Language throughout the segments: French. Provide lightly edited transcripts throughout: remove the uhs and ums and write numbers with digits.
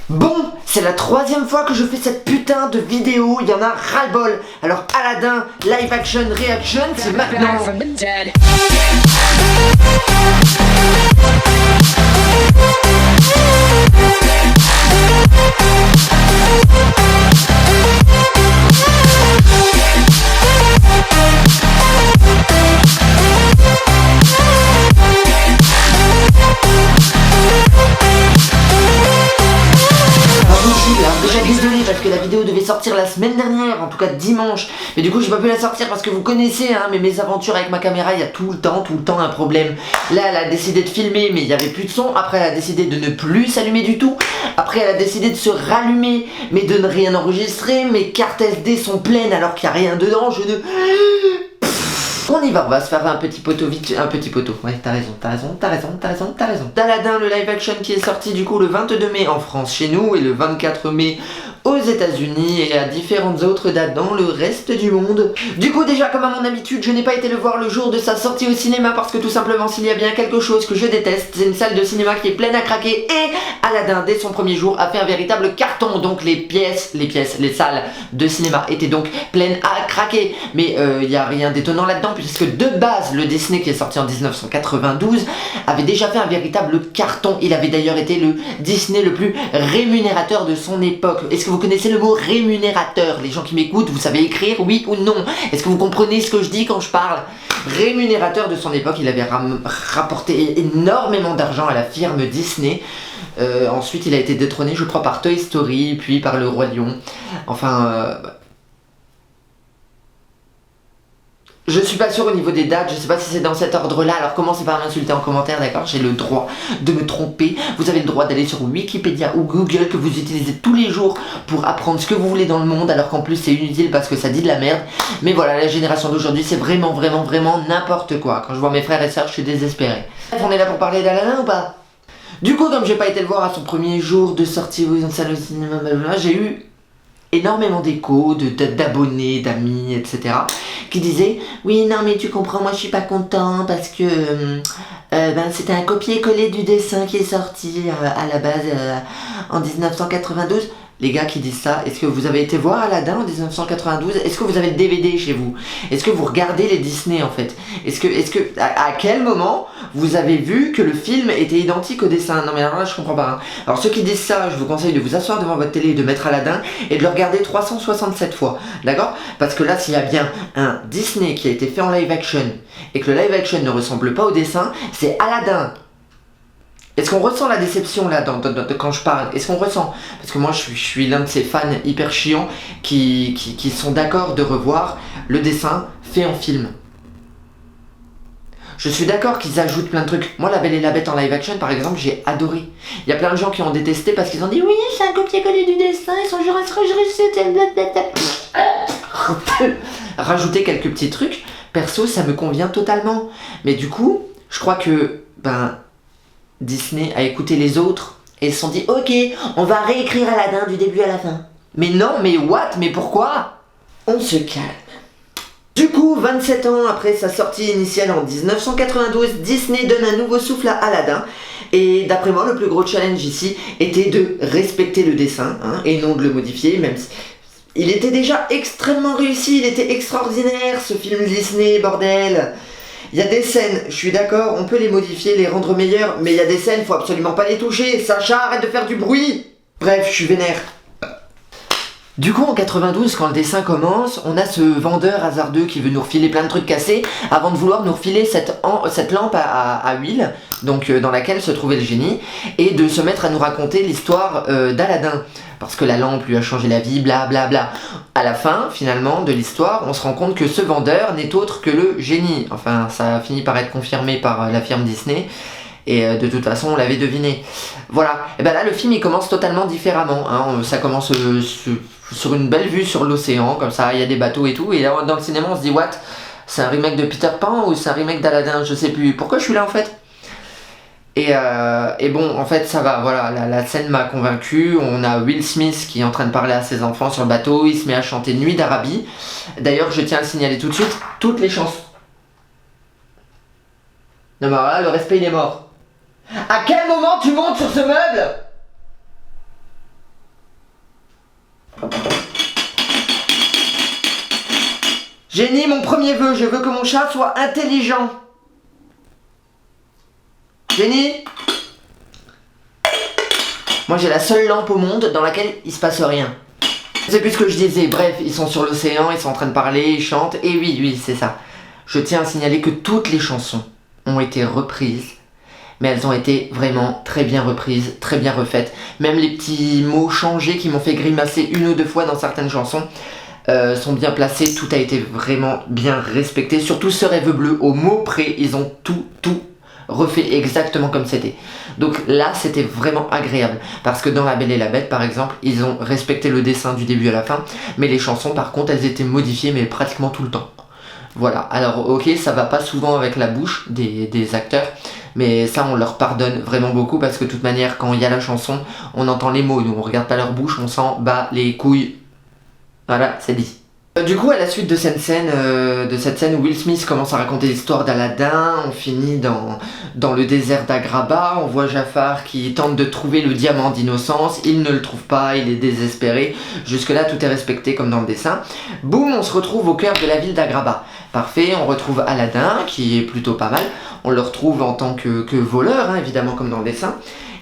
Bon, c'est la 3e fois que je fais cette putain de vidéo, il y en a ras-le-bol. Alors Aladdin, live action, reaction, c'est maintenant. Déjà désolé parce que la vidéo devait sortir la semaine dernière, en tout cas dimanche, mais du coup j'ai pas pu la sortir parce que vous connaissez hein, mais mes aventures avec ma caméra, il y a tout le temps un problème. Là elle a décidé de filmer mais il n'y avait plus de son, après elle a décidé de ne plus s'allumer du tout, après elle a décidé de se rallumer mais de ne rien enregistrer, mes cartes SD sont pleines alors qu'il n'y a rien dedans, je ne... On y va, on va se faire un petit poteau vite, un petit poteau. Ouais, t'as raison. Aladdin, le live action qui est sorti du coup le 22 mai en France chez nous et le 24 mai aux États-Unis et à différentes autres dates dans le reste du monde. Du coup déjà comme à mon habitude, je n'ai pas été le voir le jour de sa sortie au cinéma parce que tout simplement s'il y a bien quelque chose que je déteste, c'est une salle de cinéma qui est pleine à craquer et Aladdin dès son premier jour a fait un véritable carton. Donc les salles de cinéma étaient donc pleines à craquer. Mais il n'y a rien d'étonnant là-dedans puisque de base le Disney qui est sorti en 1992 avait déjà fait un véritable carton. Il avait d'ailleurs été le Disney le plus rémunérateur de son époque. Est-ce que vous connaissez le mot rémunérateur? Les gens qui m'écoutent, vous savez écrire oui ou non? Est-ce que vous comprenez ce que je dis quand je parle? Rémunérateur de son époque, il avait rapporté énormément d'argent à la firme Disney. Ensuite il a été détrôné je crois par Toy Story, puis par le Roi Lion. Enfin... Je suis pas sûr au niveau des dates, je sais pas si c'est dans cet ordre là, alors commencez pas à m'insulter en commentaire, d'accord? J'ai le droit de me tromper, vous avez le droit d'aller sur Wikipédia ou Google que vous utilisez tous les jours pour apprendre ce que vous voulez dans le monde, alors qu'en plus c'est inutile parce que ça dit de la merde. Mais voilà, la génération d'aujourd'hui c'est vraiment n'importe quoi. Quand je vois mes frères et sœurs, je suis désespéré. On est là pour parler d'Aladdin ou pas? Du coup, comme j'ai pas été le voir à son premier jour de sortie en salle au cinéma, j'ai eu énormément d'échos, d'abonnés, d'amis, etc. qui disaient oui non mais tu comprends, moi je suis pas content parce que c'était un copier-coller du dessin qui est sorti à la base en 1992. Les gars qui disent ça, est-ce que vous avez été voir Aladdin en 1992? Est-ce que vous avez le DVD chez vous? Est-ce que vous regardez les Disney en fait? À quel moment vous avez vu que le film était identique au dessin? Non mais alors là je comprends pas hein. Alors ceux qui disent ça, je vous conseille de vous asseoir devant votre télé et de mettre Aladdin et de le regarder 367 fois, d'accord? Parce que là s'il y a bien un Disney qui a été fait en live action et que le live action ne ressemble pas au dessin, c'est Aladdin. Est-ce qu'on ressent la déception là quand je parle? Est-ce qu'on ressent? Parce que moi je suis l'un de ces fans hyper chiants qui sont d'accord de revoir le dessin fait en film. Je suis d'accord qu'ils ajoutent plein de trucs. Moi La Belle et la Bête en live action par exemple j'ai adoré. Il y a plein de gens qui ont détesté parce qu'ils ont dit oui c'est un copier-coller du dessin, ils sont juste rajouter quelques petits trucs. Perso ça me convient totalement. Mais du coup je crois que Disney a écouté les autres et se sont dit ok on va réécrire Aladdin du début à la fin. Mais non mais what? Mais pourquoi? On se calme. Du coup 27 ans après sa sortie initiale en 1992, Disney donne un nouveau souffle à Aladdin et d'après moi le plus gros challenge ici était de respecter le dessin hein, et non de le modifier, même si il était déjà extrêmement réussi, il était extraordinaire ce film Disney bordel. Il y a des scènes, je suis d'accord, on peut les modifier, les rendre meilleures, mais il y a des scènes, faut absolument pas les toucher. Sacha, arrête de faire du bruit. Bref, je suis vénère. Du coup, en 92, quand le dessin commence, on a ce vendeur hasardeux qui veut nous refiler plein de trucs cassés avant de vouloir nous refiler cette lampe à huile, donc dans laquelle se trouvait le génie, et de se mettre à nous raconter l'histoire d'Aladdin. Parce que la lampe lui a changé la vie, blablabla. À la fin, finalement, de l'histoire, on se rend compte que ce vendeur n'est autre que le génie. Enfin, ça a fini par être confirmé par la firme Disney. Et de toute façon, on l'avait deviné. Voilà. Et ben là, le film, il commence totalement différemment. Hein. Ça commence sur une belle vue sur l'océan, comme ça, il y a des bateaux et tout. Et là, dans le cinéma, on se dit, what? C'est un remake de Peter Pan ou c'est un remake d'Aladdin? Je sais plus. Pourquoi je suis là, en fait? Et bon, en fait, ça va, voilà, la scène m'a convaincu. On a Will Smith qui est en train de parler à ses enfants sur le bateau. Il se met à chanter Nuit d'Arabie. D'ailleurs, je tiens à le signaler tout de suite, toutes les chansons. Non mais alors là, le respect, il est mort. À quel moment tu montes sur ce meuble? Génie, mon premier vœu, je veux que mon chat soit intelligent. Génie. Moi j'ai la seule lampe au monde dans laquelle il se passe rien. C'est plus ce que je disais, bref, ils sont sur l'océan, ils sont en train de parler, ils chantent, et oui, c'est ça. Je tiens à signaler que toutes les chansons ont été reprises, mais elles ont été vraiment très bien reprises, très bien refaites. Même les petits mots changés qui m'ont fait grimacer une ou deux fois dans certaines chansons sont bien placés, tout a été vraiment bien respecté. Surtout ce rêve bleu, au mot près, ils ont tout refait exactement comme c'était. Donc là c'était vraiment agréable parce que dans La Belle et la Bête par exemple ils ont respecté le dessin du début à la fin, mais les chansons par contre elles étaient modifiées mais pratiquement tout le temps. Voilà, alors ok ça va pas souvent avec la bouche des acteurs, mais ça on leur pardonne vraiment beaucoup parce que de toute manière quand il y a la chanson on entend les mots, nous on regarde pas leur bouche, on s'en bat les couilles. Voilà, c'est dit. Du coup, à la suite de cette scène où Will Smith commence à raconter l'histoire d'Aladin, on finit dans le désert d'Agraba, on voit Jafar qui tente de trouver le diamant d'innocence, il ne le trouve pas, il est désespéré, jusque-là tout est respecté comme dans le dessin. Boum, on se retrouve au cœur de la ville d'Agraba. Parfait, on retrouve Aladin, qui est plutôt pas mal, on le retrouve en tant que voleur, hein, évidemment comme dans le dessin.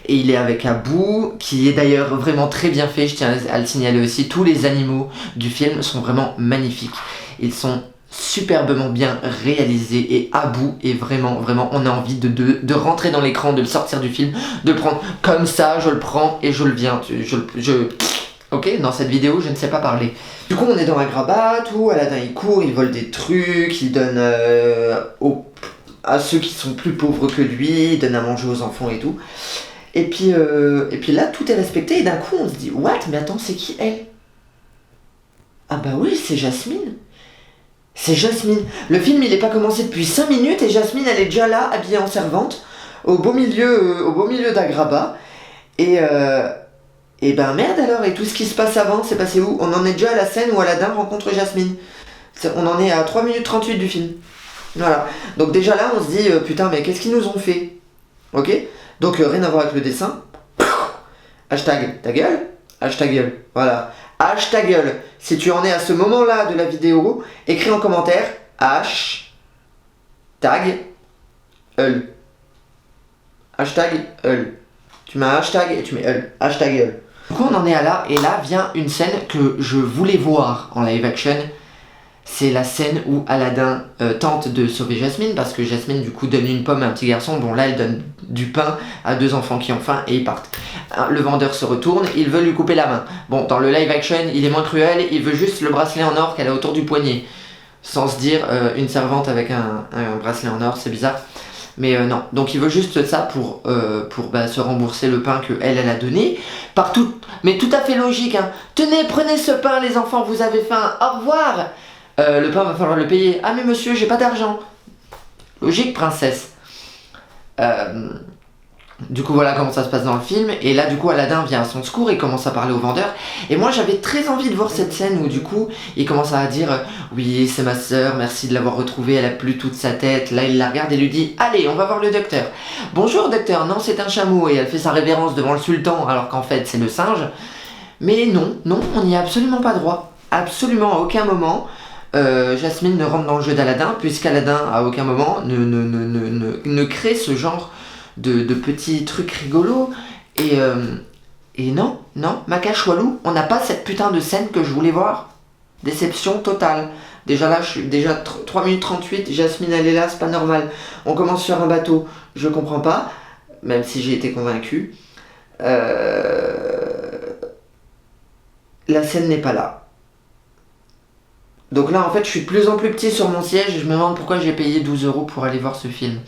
Et il est avec Abu, qui est d'ailleurs vraiment très bien fait, je tiens à le signaler aussi. Tous les animaux du film sont vraiment magnifiques. Ils sont superbement bien réalisés et Abu est vraiment, on a envie de rentrer dans l'écran, de le sortir du film, de le prendre comme ça, je le prends et je le viens. Ok, dans cette vidéo, je ne sais pas parler. Du coup, on est dans Agrabah, tout, Aladin il court, il vole des trucs, il donne à ceux qui sont plus pauvres que lui, il donne à manger aux enfants et tout. Et puis là, tout est respecté, et d'un coup, on se dit « What? Mais attends, c'est qui elle ?» Ah bah oui, c'est Jasmine. C'est Jasmine. Le film, il n'est pas commencé depuis 5 minutes, et Jasmine, elle est déjà là, habillée en servante, au beau milieu d'Agrabah. Et ben merde alors, et tout ce qui se passe avant, c'est passé où? On en est déjà à la scène où Aladin rencontre Jasmine. On en est à 3 minutes 38 du film. Voilà. Donc déjà là, on se dit « Putain, mais qu'est-ce qu'ils nous ont fait ?» Ok? Donc rien à voir avec le dessin. Hashtag ta gueule. Hashtag gueule. Voilà. Hashtag gueule. Si tu en es à ce moment-là de la vidéo, écris en commentaire hashtag eul. Hashtag eul. Tu mets un hashtag et tu mets eul. Hashtag eul. Du coup on en est à là, et là vient une scène que je voulais voir en live action. C'est la scène où Aladin tente de sauver Jasmine, parce que Jasmine du coup donne une pomme à un petit garçon. Bon là elle donne du pain à 2 enfants qui ont faim et ils partent. Le vendeur se retourne, il veut lui couper la main. Bon, dans le live action il est moins cruel, il veut juste le bracelet en or qu'elle a autour du poignet. Sans se dire une servante avec un bracelet en or, c'est bizarre. Mais non, donc il veut juste ça pour se rembourser le pain que elle a donné. Mais tout à fait logique, hein. Tenez, prenez ce pain les enfants, vous avez faim, au revoir. Le pain va falloir le payer. Ah mais monsieur, j'ai pas d'argent. Logique, princesse. Du coup voilà comment ça se passe dans le film. Et là du coup Aladin vient à son secours et commence à parler au vendeur. Et moi j'avais très envie de voir cette scène où du coup il commence à dire oui c'est ma soeur, merci de l'avoir retrouvée, elle a plus toute sa tête. Là il la regarde et lui dit allez on va voir le docteur. Bonjour docteur, non c'est un chameau. Et elle fait sa révérence devant le sultan alors qu'en fait c'est le singe. Mais non, on n'y a absolument pas droit. Absolument à aucun moment. Jasmine ne rentre dans le jeu d'Aladin, puisqu'Aladin à aucun moment ne crée ce genre de petits trucs rigolos. Et non, Macachoualou, on n'a pas cette putain de scène que je voulais voir. Déception totale. Déjà là, je suis déjà 3 minutes 38, Jasmine elle est là, c'est pas normal. On commence sur un bateau, je comprends pas, même si j'ai été convaincu. La scène n'est pas là. Donc là en fait je suis de plus en plus petit sur mon siège et je me demande pourquoi j'ai payé 12 € pour aller voir ce film.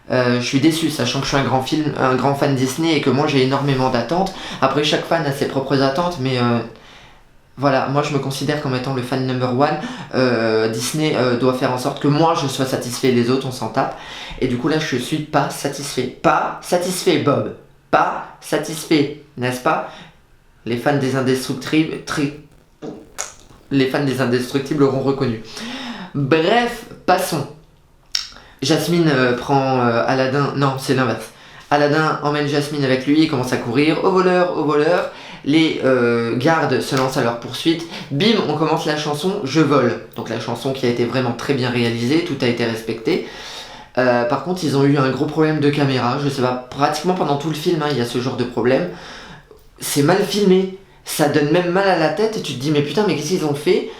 Je suis déçu, sachant que je suis un grand fan Disney et que moi j'ai énormément d'attentes. Après chaque fan a ses propres attentes, mais voilà, moi je me considère comme étant le fan number one. Disney doit faire en sorte que moi je sois satisfait, les autres on s'en tape. Et du coup là je suis pas satisfait. Pas satisfait Bob. Pas satisfait, n'est-ce pas? Les fans des Indestructibles auront reconnu. Bref, passons. Jasmine prend Aladin. Non, c'est l'inverse. Aladin emmène Jasmine avec lui, il commence à courir. Au voleur. Les gardes se lancent à leur poursuite. Bim, on commence la chanson Je vole. Donc la chanson qui a été vraiment très bien réalisée, tout a été respecté. Par contre, ils ont eu un gros problème de caméra. Je sais pas, pratiquement pendant tout le film, hein, il y a ce genre de problème. C'est mal filmé. Ça donne même mal à la tête et tu te dis mais putain, mais qu'est-ce qu'ils ont fait?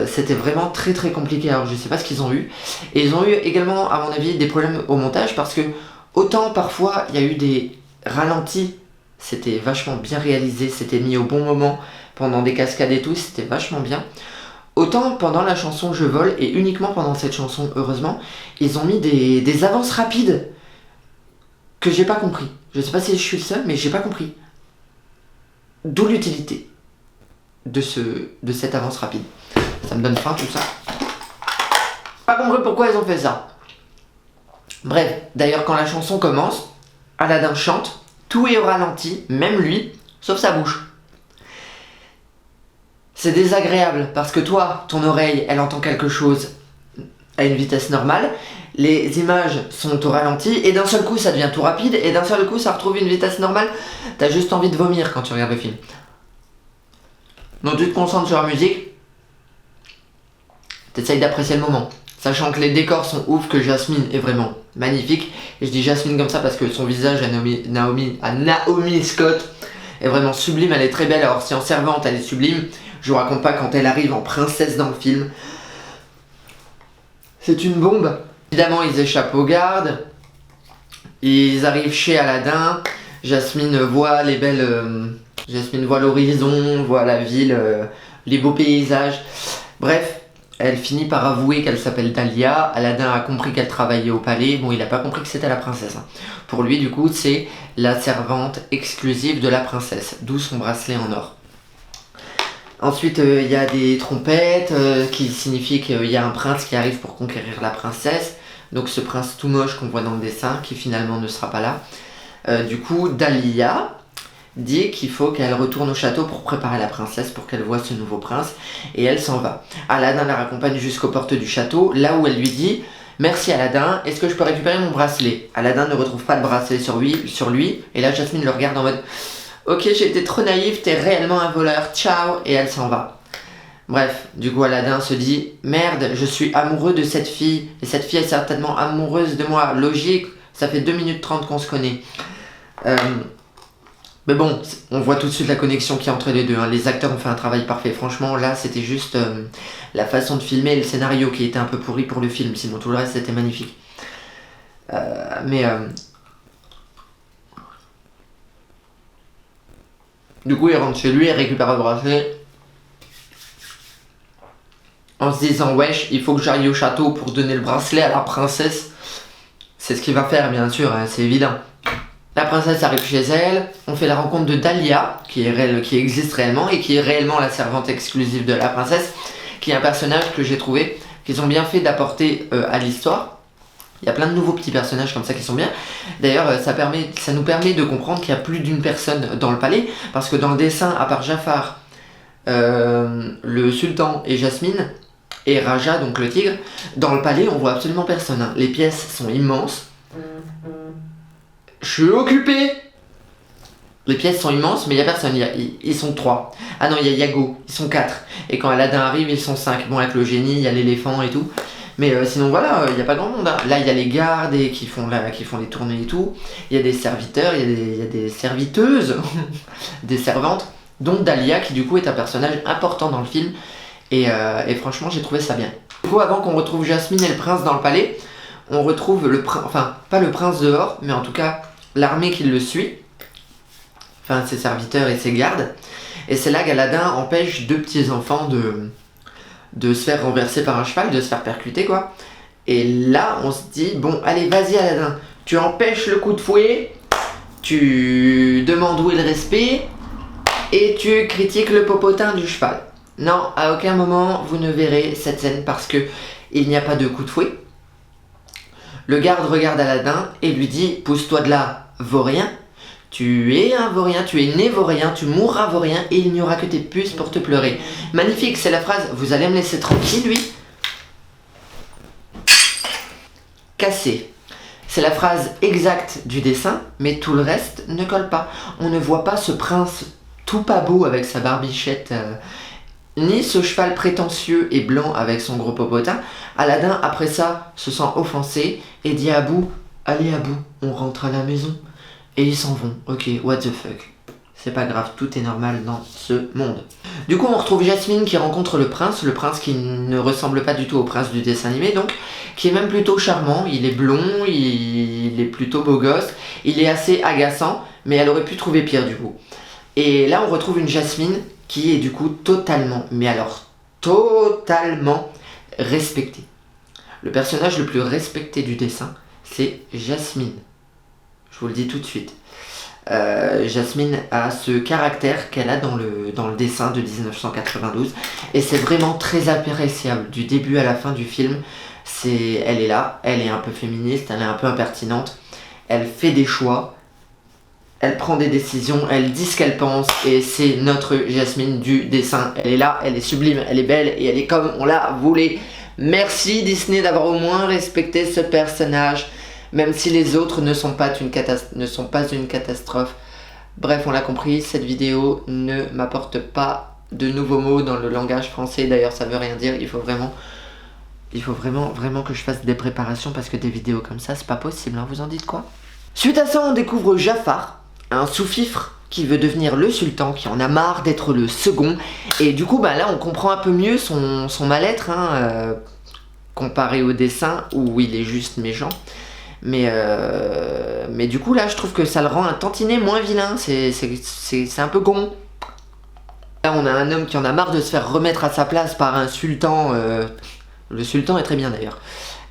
C'était vraiment très très compliqué. Alors je sais pas ce qu'ils ont eu. Et ils ont eu également, à mon avis, des problèmes au montage parce que autant parfois il y a eu des ralentis, c'était vachement bien réalisé, c'était mis au bon moment pendant des cascades et tout, c'était vachement bien. Autant pendant la chanson Je vole, et uniquement pendant cette chanson, heureusement, ils ont mis des avances rapides que j'ai pas compris. Je sais pas si je suis le seul, mais j'ai pas compris. D'où l'utilité de cette avance rapide. Ça me donne faim tout ça. Pas compris pourquoi ils ont fait ça. Bref, d'ailleurs quand la chanson commence, Aladdin chante, tout est au ralenti, même lui, sauf sa bouche. C'est désagréable parce que toi, ton oreille, elle entend quelque chose à une vitesse normale, les images sont au ralenti et d'un seul coup ça devient tout rapide et d'un seul coup ça retrouve une vitesse normale. T'as juste envie de vomir quand tu regardes le film. Donc tu te concentres sur la musique, t'essayes d'apprécier le moment. Sachant que les décors sont ouf, que Jasmine est vraiment magnifique. Et je dis Jasmine comme ça parce que son visage à Naomi Scott est vraiment sublime, elle est très belle. Alors si en servante elle est sublime, je vous raconte pas quand elle arrive en princesse dans le film. C'est une bombe. Évidemment ils échappent aux gardes. Ils arrivent chez Aladdin. Jasmine voit les belles... Jasmine voit l'horizon, voit la ville, les beaux paysages. Bref, elle finit par avouer qu'elle s'appelle Dahlia. Aladdin a compris qu'elle travaillait au palais. Bon, il n'a pas compris que c'était la princesse. Hein. Pour lui, du coup, c'est la servante exclusive de la princesse. D'où son bracelet en or. Ensuite, il y a des trompettes qui signifient qu'il y a un prince qui arrive pour conquérir la princesse. Donc ce prince tout moche qu'on voit dans le dessin, qui finalement ne sera pas là. Du coup, Dahlia dit qu'il faut qu'elle retourne au château pour préparer la princesse pour qu'elle voie ce nouveau prince, et elle s'en va. Aladdin la raccompagne jusqu'aux portes du château, là où elle lui dit « Merci Aladdin, est-ce que je peux récupérer mon bracelet ?» Aladdin ne retrouve pas le bracelet sur lui, et là Jasmine le regarde en mode « Ok, j'ai été trop naïve, t'es réellement un voleur, ciao !» et elle s'en va. Bref, du coup Aladdin se dit « Merde, je suis amoureux de cette fille, et cette fille est certainement amoureuse de moi, logique, ça fait 2 minutes 30 qu'on se connaît. » Mais bon, on voit tout de suite la connexion qu'il y a entre les deux. Hein. Les acteurs ont fait un travail parfait. Franchement, là, c'était juste la façon de filmer et le scénario qui était un peu pourri pour le film. Sinon, tout le reste, c'était magnifique. Du coup, il rentre chez lui et récupère le bracelet. En se disant, wesh, il faut que j'aille au château pour donner le bracelet à la princesse. C'est ce qu'il va faire, bien sûr, hein, c'est évident. La princesse arrive chez elle, on fait la rencontre de Dahlia, qui existe réellement, et qui est réellement la servante exclusive de la princesse, qui est un personnage que j'ai trouvé, qu'ils ont bien fait d'apporter à l'histoire. Il y a plein de nouveaux petits personnages comme ça qui sont bien. D'ailleurs, ça nous permet de comprendre qu'il y a plus d'une personne dans le palais, parce que dans le dessin, à part Jafar, le sultan et Jasmine, et Raja, donc le tigre, dans le palais, on voit absolument personne. Hein. Les pièces sont immenses. Je suis occupé. Les pièces sont immenses, mais il n'y a personne. Ils sont 3. Ah non, il y a Yago. Ils sont 4. Et quand Aladdin arrive, ils sont 5. Bon, avec le génie, il y a l'éléphant et tout. Mais sinon, voilà, il n'y a pas grand monde. Hein. Là, il y a les gardes qui font les tournées et tout. Il y a des serviteurs, il y a des serviteuses, des servantes. Donc Dahlia, qui du coup est un personnage important dans le film. Et franchement, j'ai trouvé ça bien. Du coup, avant qu'on retrouve Jasmine et le prince dans le palais, on retrouve le prince, enfin, pas le prince dehors, mais en tout cas, l'armée qui le suit. Enfin, ses serviteurs et ses gardes. Et c'est là qu'Aladin empêche 2 petits enfants de se faire renverser par un cheval, de se faire percuter, quoi. Et là, on se dit, bon, allez, vas-y Aladin, tu empêches le coup de fouet, tu demandes où est le respect, et tu critiques le popotin du cheval. Non, à aucun moment, vous ne verrez cette scène parce que il n'y a pas de coup de fouet. Le garde regarde Aladin et lui dit « Pousse-toi de là, vaurien. Tu es un vaurien, tu es né vaurien, tu mourras vaurien et il n'y aura que tes puces pour te pleurer. » Magnifique, c'est la phrase « Vous allez me laisser tranquille, lui ?» Cassé. C'est la phrase exacte du dessin, mais tout le reste ne colle pas. On ne voit pas ce prince tout pas beau avec sa barbichette, ni ce cheval prétentieux et blanc avec son gros popotin. Aladdin, après ça, se sent offensé et dit à Abou, allez Abou, on rentre à la maison. Et ils s'en vont. Ok, what the fuck. C'est pas grave, tout est normal dans ce monde. Du coup, on retrouve Jasmine qui rencontre le prince qui ne ressemble pas du tout au prince du dessin animé, donc qui est même plutôt charmant. Il est blond, il est plutôt beau gosse, il est assez agaçant, mais elle aurait pu trouver pire du coup. Et là, on retrouve une Jasmine qui est du coup totalement, mais alors totalement respectée. Le personnage le plus respecté du dessin, c'est Jasmine. Je vous le dis tout de suite. Jasmine a ce caractère qu'elle a dans le dessin de 1992 et c'est vraiment très appréciable du début à la fin du film. Elle est là, elle est un peu féministe, elle est un peu impertinente, elle fait des choix, elle prend des décisions, elle dit ce qu'elle pense et c'est notre Jasmine du dessin. Elle est là, elle est sublime, elle est belle et elle est comme on la voulait. Merci Disney d'avoir au moins respecté ce personnage. Même si les autres ne sont pas une catastrophe. Bref, on l'a compris, cette vidéo ne m'apporte pas de nouveaux mots dans le langage français. D'ailleurs, ça veut rien dire. Il faut vraiment que je fasse des préparations parce que des vidéos comme ça, c'est pas possible. Hein. Vous en dites quoi? Suite à ça, on découvre Jafar, un sous-fifre qui veut devenir le sultan, qui en a marre d'être le second. Et du coup, là, on comprend un peu mieux son mal-être, comparé au dessin où il est juste méchant. Mais du coup là je trouve que ça le rend un tantinet moins vilain, c'est un peu con. Là on a un homme qui en a marre de se faire remettre à sa place par un sultan, le sultan est très bien d'ailleurs,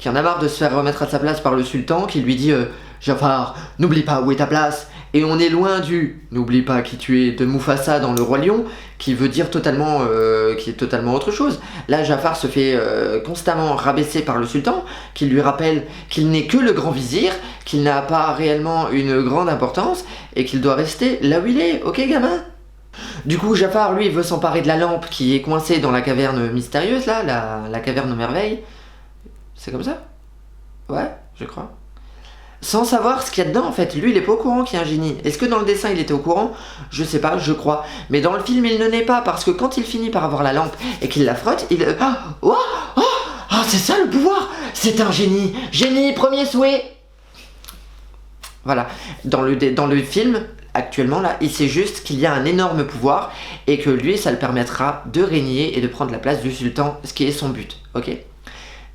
qui en a marre de se faire remettre à sa place par le sultan qui lui dit Jafar, n'oublie pas où est ta place. Et on est loin du n'oublie pas qui tu es de Mufasa dans le Roi Lion, qui veut dire totalement autre chose. Là Jafar se fait constamment rabaisser par le sultan, qui lui rappelle qu'il n'est que le grand vizir, qu'il n'a pas réellement une grande importance et qu'il doit rester là où il est, ok gamin? Du coup Jafar lui veut s'emparer de la lampe qui est coincée dans la caverne mystérieuse là, la caverne aux merveilles. C'est comme ça? Ouais, je crois. Sans savoir ce qu'il y a dedans en fait, lui il est pas au courant qu'il y a un génie. Est-ce que dans le dessin il était au courant? Je sais pas, je crois. Mais dans le film il ne l'est pas parce que quand il finit par avoir la lampe et qu'il la frotte, il... c'est ça le pouvoir! C'est un génie! Génie, premier souhait! Voilà, dans le film, actuellement là, il sait juste qu'il y a un énorme pouvoir et que lui ça le permettra de régner et de prendre la place du sultan, ce qui est son but, ok?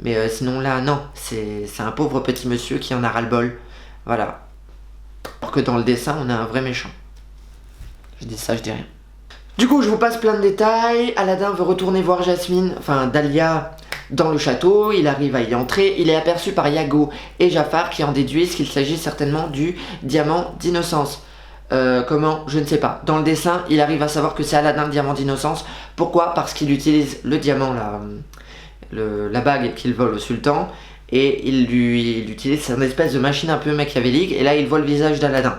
Mais sinon là, non, c'est un pauvre petit monsieur qui en a ras-le-bol. Voilà. Alors que dans le dessin, on a un vrai méchant. Je dis ça, je dis rien. Du coup, je vous passe plein de détails. Aladdin veut retourner voir Jasmine, enfin Dahlia, dans le château. Il arrive à y entrer. Il est aperçu par Iago et Jafar qui en déduisent qu'il s'agit certainement du diamant d'innocence. Comment? Je ne sais pas. Dans le dessin, il arrive à savoir que c'est Aladdin le diamant d'innocence. Pourquoi? Parce qu'il utilise le diamant là... la bague qu'il vole au sultan et il utilise une espèce de machine un peu machiavélique et là il voit le visage d'Aladin,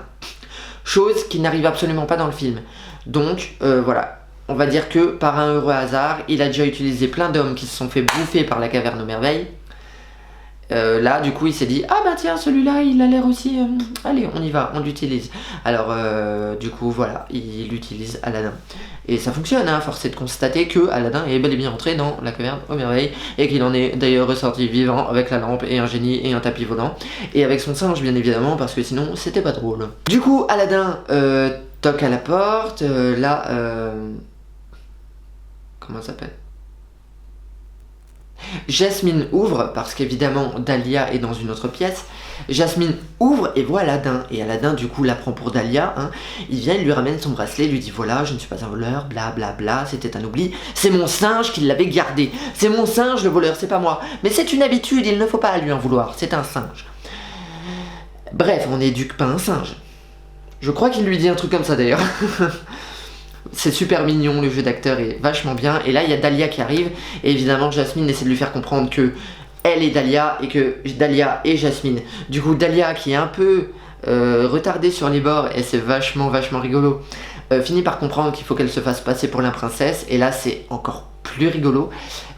chose qui n'arrive absolument pas dans le film. Donc voilà, on va dire que par un heureux hasard il a déjà utilisé plein d'hommes qui se sont fait bouffer par la caverne aux merveilles. Là du coup il s'est dit ah bah tiens celui-là il a l'air aussi allez on y va, on l'utilise. Alors du coup voilà, il utilise Aladdin et ça fonctionne, hein. Force est de constater que Aladdin est bel et bien entré dans la caverne aux merveilles et qu'il en est d'ailleurs ressorti vivant avec la lampe et un génie et un tapis volant et avec son singe bien évidemment parce que sinon c'était pas drôle. Du coup Aladdin toque à la porte, comment ça s'appelle? Jasmine ouvre, parce qu'évidemment Dahlia est dans une autre pièce. Jasmine ouvre et voit Aladdin. Et Aladdin du coup la prend pour Dahlia, hein. Il vient, il lui ramène son bracelet, il lui dit voilà je ne suis pas un voleur, bla bla bla, c'était un oubli. C'est mon singe qui l'avait gardé. C'est mon singe le voleur, c'est pas moi. Mais c'est une habitude, il ne faut pas lui en vouloir, c'est un singe. Bref, on n'éduque pas un singe. Je crois qu'il lui dit un truc comme ça d'ailleurs. C'est super mignon, le jeu d'acteur est vachement bien. Et là, il y a Dahlia qui arrive. Et évidemment, Jasmine essaie de lui faire comprendre que elle est Dahlia et que Dahlia est Jasmine. Du coup, Dahlia, qui est un peu retardée sur les bords, et c'est vachement rigolo, finit par comprendre qu'il faut qu'elle se fasse passer pour la princesse. Et là, c'est encore plus rigolo.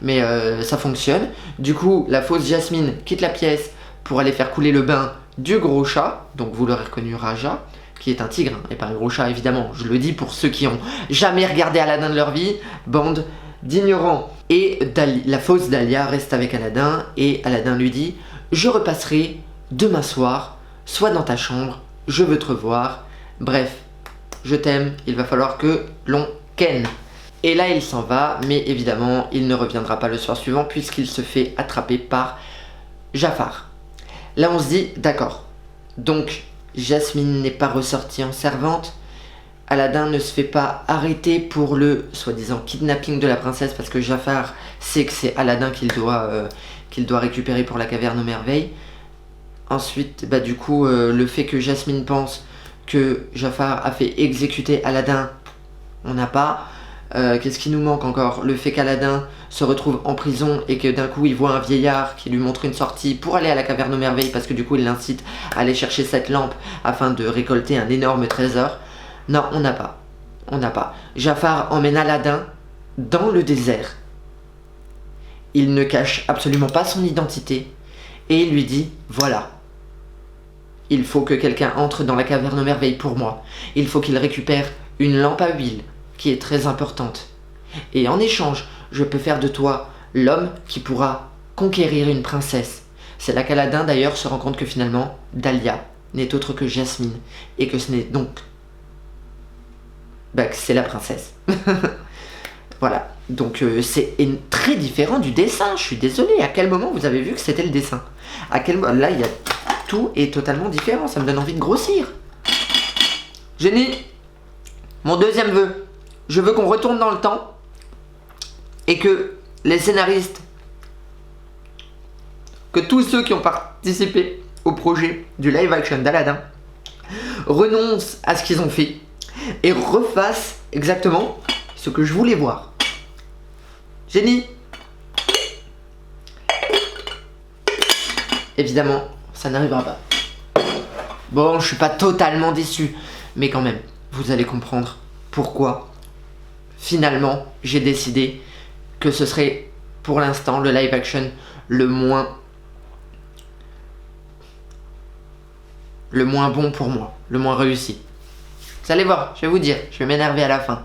Mais ça fonctionne. Du coup, la fausse Jasmine quitte la pièce pour aller faire couler le bain du gros chat. Donc, vous l'aurez reconnu, Raja, qui est un tigre, hein, et pas un gros chat évidemment. Je le dis pour ceux qui ont jamais regardé Aladdin de leur vie, bande d'ignorants. Et la fausse Dahlia reste avec Aladdin, et Aladdin lui dit « Je repasserai demain soir, sois dans ta chambre, je veux te revoir. Bref, je t'aime, il va falloir que l'on ken. » Et là il s'en va, mais évidemment il ne reviendra pas le soir suivant puisqu'il se fait attraper par Jafar. Là on se dit d'accord, donc Jasmine n'est pas ressortie en servante, Aladdin ne se fait pas arrêter pour le soi-disant kidnapping de la princesse parce que Jafar sait que c'est Aladdin qu'il doit récupérer pour la caverne aux merveilles. Ensuite, du coup, le fait que Jasmine pense que Jafar a fait exécuter Aladdin, on n'a pas. Qu'est-ce qui nous manque encore? Le fait qu'Aladdin se retrouve en prison et que d'un coup il voit un vieillard qui lui montre une sortie pour aller à la caverne aux merveilles parce que du coup il l'incite à aller chercher cette lampe afin de récolter un énorme trésor. Non, on n'a pas. On n'a pas. Jafar emmène Aladdin dans le désert. Il ne cache absolument pas son identité et il lui dit voilà. Il faut que quelqu'un entre dans la caverne aux merveilles pour moi. Il faut qu'il récupère une lampe à huile qui est très importante. Et en échange, je peux faire de toi l'homme qui pourra conquérir une princesse. C'est là qu'Aladin d'ailleurs se rend compte que finalement, Dahlia n'est autre que Jasmine. Et que ce n'est donc... que c'est la princesse. Voilà. Donc c'est très différent du dessin. Je suis désolé. À quel moment vous avez vu que c'était le dessin? Là, il y a... Tout est totalement différent. Ça me donne envie de grossir. Génie, mon deuxième vœu. Je veux qu'on retourne dans le temps et que les scénaristes, que tous ceux qui ont participé au projet du live action d'Aladdin renoncent à ce qu'ils ont fait et refassent exactement ce que je voulais voir. Génie. Évidemment, ça n'arrivera pas. Bon, je suis pas totalement déçu, mais quand même, vous allez comprendre pourquoi finalement j'ai décidé que ce serait pour l'instant le live action le moins bon pour moi, le moins réussi. Vous allez voir, je vais vous dire, je vais m'énerver à la fin.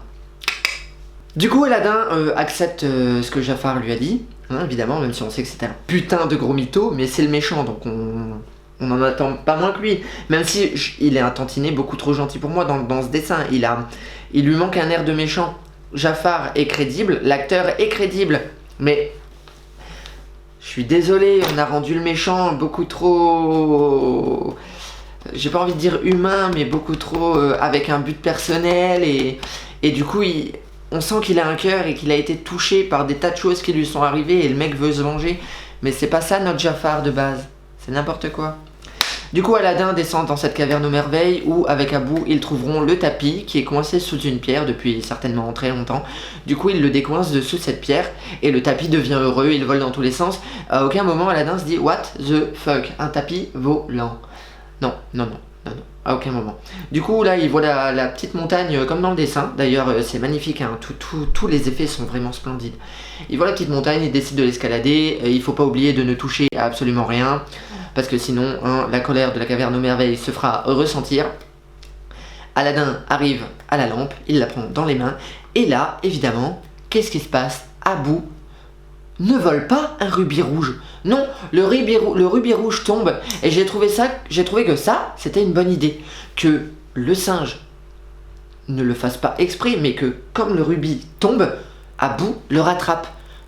Du coup Aladdin accepte ce que Jafar lui a dit, hein, évidemment, même si on sait que c'était un putain de gros mytho, mais c'est le méchant, donc on en attend pas moins que lui. Même si il est un tantinet beaucoup trop gentil pour moi dans ce dessin, il lui manque un air de méchant. Jafar est crédible, l'acteur est crédible, mais je suis désolé, on a rendu le méchant beaucoup trop... J'ai pas envie de dire humain, mais beaucoup trop avec un but personnel et du coup on sent qu'il a un cœur et qu'il a été touché par des tas de choses qui lui sont arrivées et le mec veut se venger, mais c'est pas ça notre Jafar de base, c'est n'importe quoi. Du coup, Aladdin descend dans cette caverne aux merveilles où, avec Abou, ils trouveront le tapis qui est coincé sous une pierre depuis certainement très longtemps. Du coup, ils le décoincent dessous cette pierre et le tapis devient heureux, il vole dans tous les sens. À aucun moment, Aladdin se dit « What the fuck? Un tapis volant ?» Non, à aucun moment. Du coup, là, il voit la petite montagne comme dans le dessin. D'ailleurs, c'est magnifique, hein. Tous les effets sont vraiment splendides. Il voit la petite montagne, il décide de l'escalader. Il faut pas oublier de ne toucher à absolument rien. Parce que sinon, la colère de la caverne aux merveilles se fera ressentir. Aladdin arrive à la lampe, il la prend dans les mains. Et là, évidemment, qu'est-ce qui se passe? Abou ne vole pas un rubis rouge. Non, le rubis rouge tombe. Et j'ai trouvé que ça, c'était une bonne idée. Que le singe ne le fasse pas exprès, mais que comme le rubis tombe, Abou le rattrape.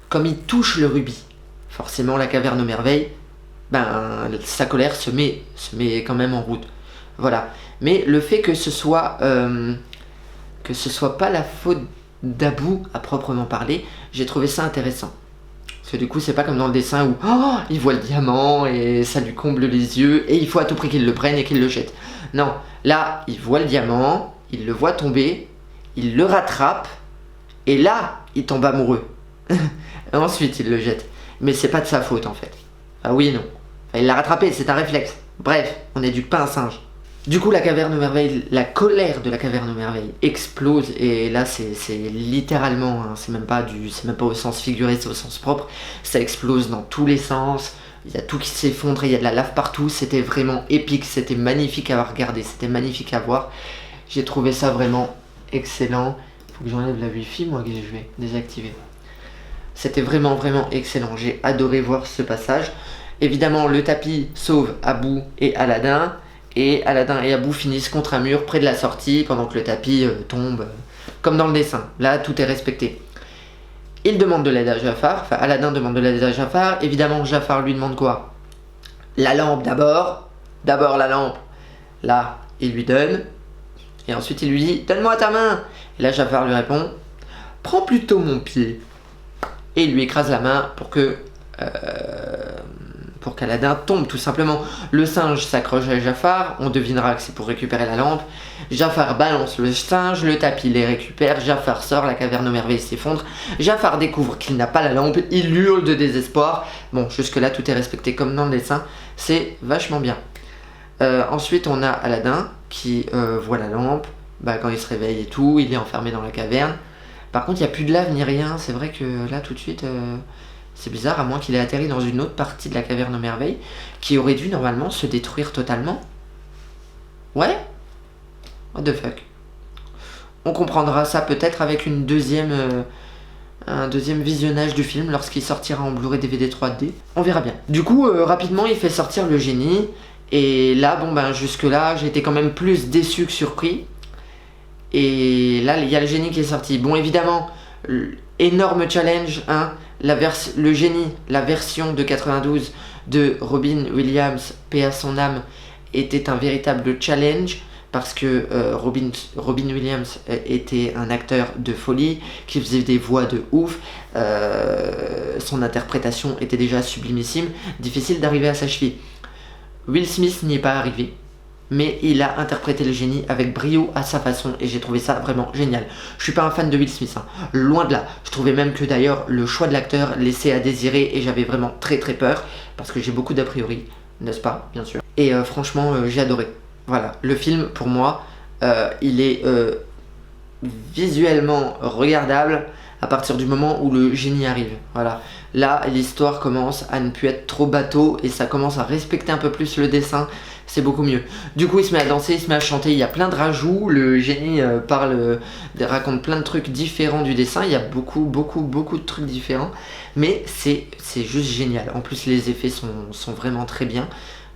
Comme il touche le rubis. Forcément, la caverne aux merveilles, sa colère se met quand même en route. Voilà. Mais le fait que ce soit pas la faute d'Abou à proprement parler, j'ai trouvé ça intéressant. Parce que du coup, c'est pas comme dans le dessin où il voit le diamant et ça lui comble les yeux et il faut à tout prix qu'il le prenne et qu'il le jette. Non, là, il voit le diamant, il le voit tomber, il le rattrape et là, il tombe amoureux. Ensuite, il le jette. Mais c'est pas de sa faute en fait. Ah oui, non. Enfin, il l'a rattrapé, c'est un réflexe. Bref, on n'éduque pas un singe. Du coup, la caverne aux merveilles, la colère de la caverne aux merveilles explose et là, c'est littéralement, hein, c'est même pas au sens figuré, c'est au sens propre. Ça explose dans tous les sens. il y a tout qui s'effondre, il y a de la lave partout, c'était vraiment épique, c'était magnifique à regarder, c'était magnifique à voir. J'ai trouvé ça vraiment excellent. Faut que j'enlève la wifi moi que je vais désactiver. C'était vraiment excellent, j'ai adoré voir ce passage. Évidemment le tapis sauve Abu et Aladdin. Et Aladdin et Abu finissent contre un mur près de la sortie pendant que le tapis tombe, comme dans le dessin. Là, tout est respecté. Il demande de l'aide à Jafar, enfin Aladdin demande de l'aide à Jafar. Évidemment, Jafar lui demande quoi? La lampe d'abord. D'abord la lampe. Là, il lui donne. Et ensuite, il lui dit, donne-moi ta main. Et là, Jafar lui répond, prends plutôt mon pied. Et il lui écrase la main pour qu'Aladin tombe tout simplement. Le singe s'accroche à Jafar, on devinera que c'est pour récupérer la lampe. Jafar balance le singe, le tapis les récupère, Jafar sort, la caverne aux merveilles s'effondre. Jafar découvre qu'il n'a pas la lampe, il hurle de désespoir. Bon, jusque là tout est respecté comme dans le dessin, c'est vachement bien. Ensuite on a Aladin qui voit la lampe, quand il se réveille et tout, il est enfermé dans la caverne. Par contre il n'y a plus de lave ni rien, c'est vrai que là tout de suite... c'est bizarre, à moins qu'il ait atterri dans une autre partie de la caverne aux merveilles, qui aurait dû normalement se détruire totalement. Ouais? What the fuck? On comprendra ça peut-être avec un deuxième visionnage du film lorsqu'il sortira en Blu-ray DVD 3D. On verra bien. Du coup, rapidement, il fait sortir le génie. Et là, jusque-là, j'ai été quand même plus déçu que surpris. Et là, il y a le génie qui est sorti. Bon, évidemment, énorme challenge, hein. Le génie, la version de 92 de Robin Williams, paix à son âme, était un véritable challenge parce que Robin Williams était un acteur de folie qui faisait des voix de ouf. Son interprétation était déjà sublimissime, difficile d'arriver à sa cheville. Will Smith n'y est pas arrivé, mais il a interprété le génie avec brio à sa façon et j'ai trouvé ça vraiment génial. Je suis pas un fan de Will Smith, hein. Loin de là. Je trouvais même que d'ailleurs le choix de l'acteur laissait à désirer et j'avais vraiment très peur parce que j'ai beaucoup d'a priori, n'est-ce pas, bien sûr. Et franchement, j'ai adoré. Voilà, le film pour moi, il est visuellement regardable à partir du moment où le génie arrive. Voilà. Là, l'histoire commence à ne plus être trop bateau et ça commence à respecter un peu plus le dessin. C'est beaucoup mieux. Du coup, il se met à danser, il se met à chanter, il y a plein de rajouts. Le génie raconte plein de trucs différents du dessin. Il y a beaucoup de trucs différents. Mais c'est juste génial. En plus, les effets sont vraiment très bien.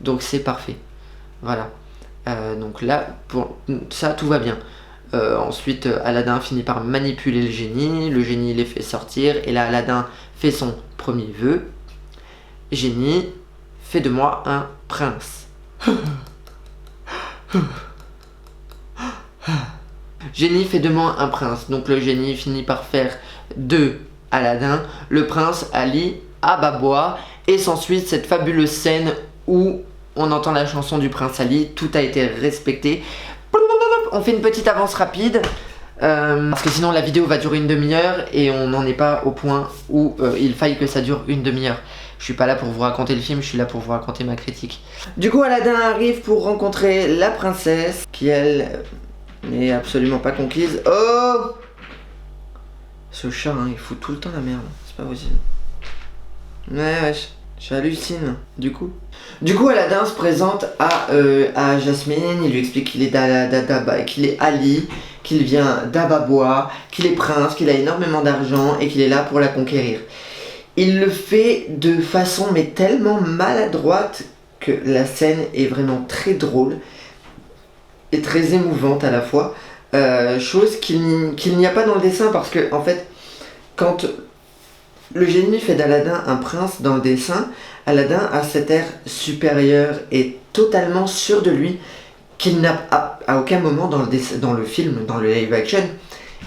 Donc, c'est parfait. Voilà. Donc là, pour ça, tout va bien. Ensuite, Aladdin finit par manipuler le génie les fait sortir, et là, Aladdin fait son premier vœu. Génie, fais de moi un prince. Génie, fais de moi un prince. Donc le génie finit par faire de Aladdin le prince Ali Ababa, et s'ensuit cette fabuleuse scène où on entend la chanson du prince Ali. Tout a été respecté. On fait une petite avance rapide parce que sinon la vidéo va durer une demi-heure et on n'en est pas au point où il faille que ça dure une demi-heure. Je suis pas là pour vous raconter le film, je suis là pour vous raconter ma critique. Du coup, Aladdin arrive pour rencontrer la princesse qui, elle, n'est absolument pas conquise. Oh! Ce chat, hein, il fout tout le temps la merde, c'est pas possible. Ouais, j'hallucine, du coup. Aladdin se présente à Jasmine, il lui explique qu'il est qu'il est Ali, qu'il vient d'Ababois, qu'il est prince, qu'il a énormément d'argent et qu'il est là pour la conquérir. Il le fait de façon mais tellement maladroite que la scène est vraiment très drôle et très émouvante à la fois. Chose qu'il n'y a pas dans le dessin parce que en fait, quand le génie fait d'Aladin un prince dans le dessin, Aladin a cet air supérieur et totalement sûr de lui qu'il n'a à aucun moment dans le film, dans le live action,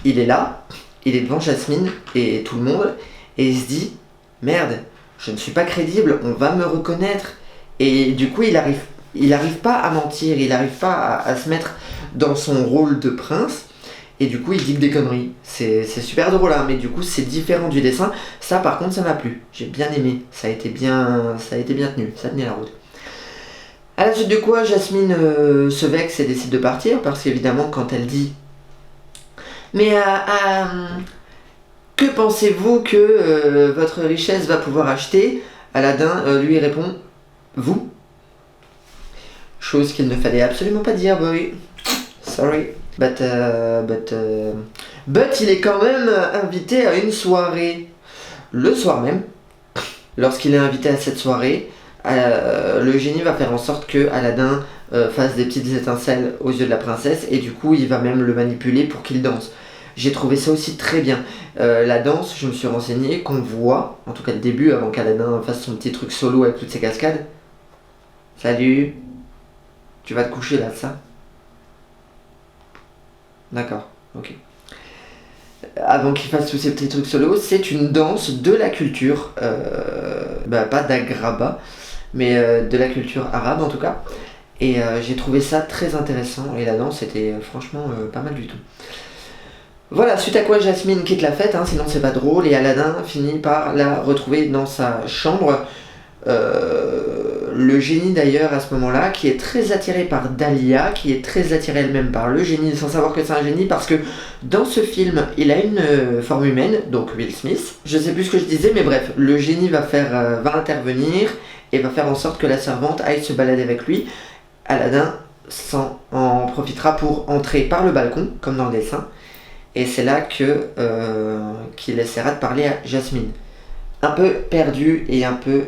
il est là, il est devant Jasmine et tout le monde et il se dit merde, je ne suis pas crédible, on va me reconnaître. Et du coup il arrive pas à mentir, il arrive pas à se mettre dans son rôle de prince. Et du coup il dit que des conneries. C'est super drôle hein, mais du coup c'est différent du dessin. Ça par contre ça m'a plu, j'ai bien aimé, ça a été bien tenu, ça tenait la route. À la suite de quoi Jasmine se vexe et décide de partir parce qu'évidemment quand elle dit mais que pensez-vous que votre richesse va pouvoir acheter? Aladdin lui répond vous. Chose qu'il ne fallait absolument pas dire, boy. Sorry. But il est quand même invité à une soirée. Le soir même, lorsqu'il est invité à cette soirée, le génie va faire en sorte que Aladdin fasse des petites étincelles aux yeux de la princesse et du coup il va même le manipuler pour qu'il danse. J'ai trouvé ça aussi très bien. La danse, je me suis renseigné, qu'on voit, en tout cas le début, avant qu'Aladin fasse son petit truc solo avec toutes ses cascades. Salut. Tu vas te coucher là, ça? D'accord, ok. Avant qu'il fasse tous ces petits trucs solo, c'est une danse de la culture, pas d'Agraba, mais de la culture arabe en tout cas. Et j'ai trouvé ça très intéressant et la danse était franchement pas mal du tout. Voilà, suite à quoi Jasmine quitte la fête, sinon c'est pas drôle, et Aladdin finit par la retrouver dans sa chambre. Le génie d'ailleurs à ce moment-là, qui est très attiré par Dahlia, qui est très attiré elle-même par le génie, sans savoir que c'est un génie, parce que dans ce film, il a une forme humaine, donc Will Smith. Je sais plus ce que je disais, mais bref, le génie va intervenir et va faire en sorte que la servante aille se balader avec lui. Aladdin en profitera pour entrer par le balcon, comme dans le dessin. Et c'est là qu'il essaiera de parler à Jasmine. Un peu perdu et un peu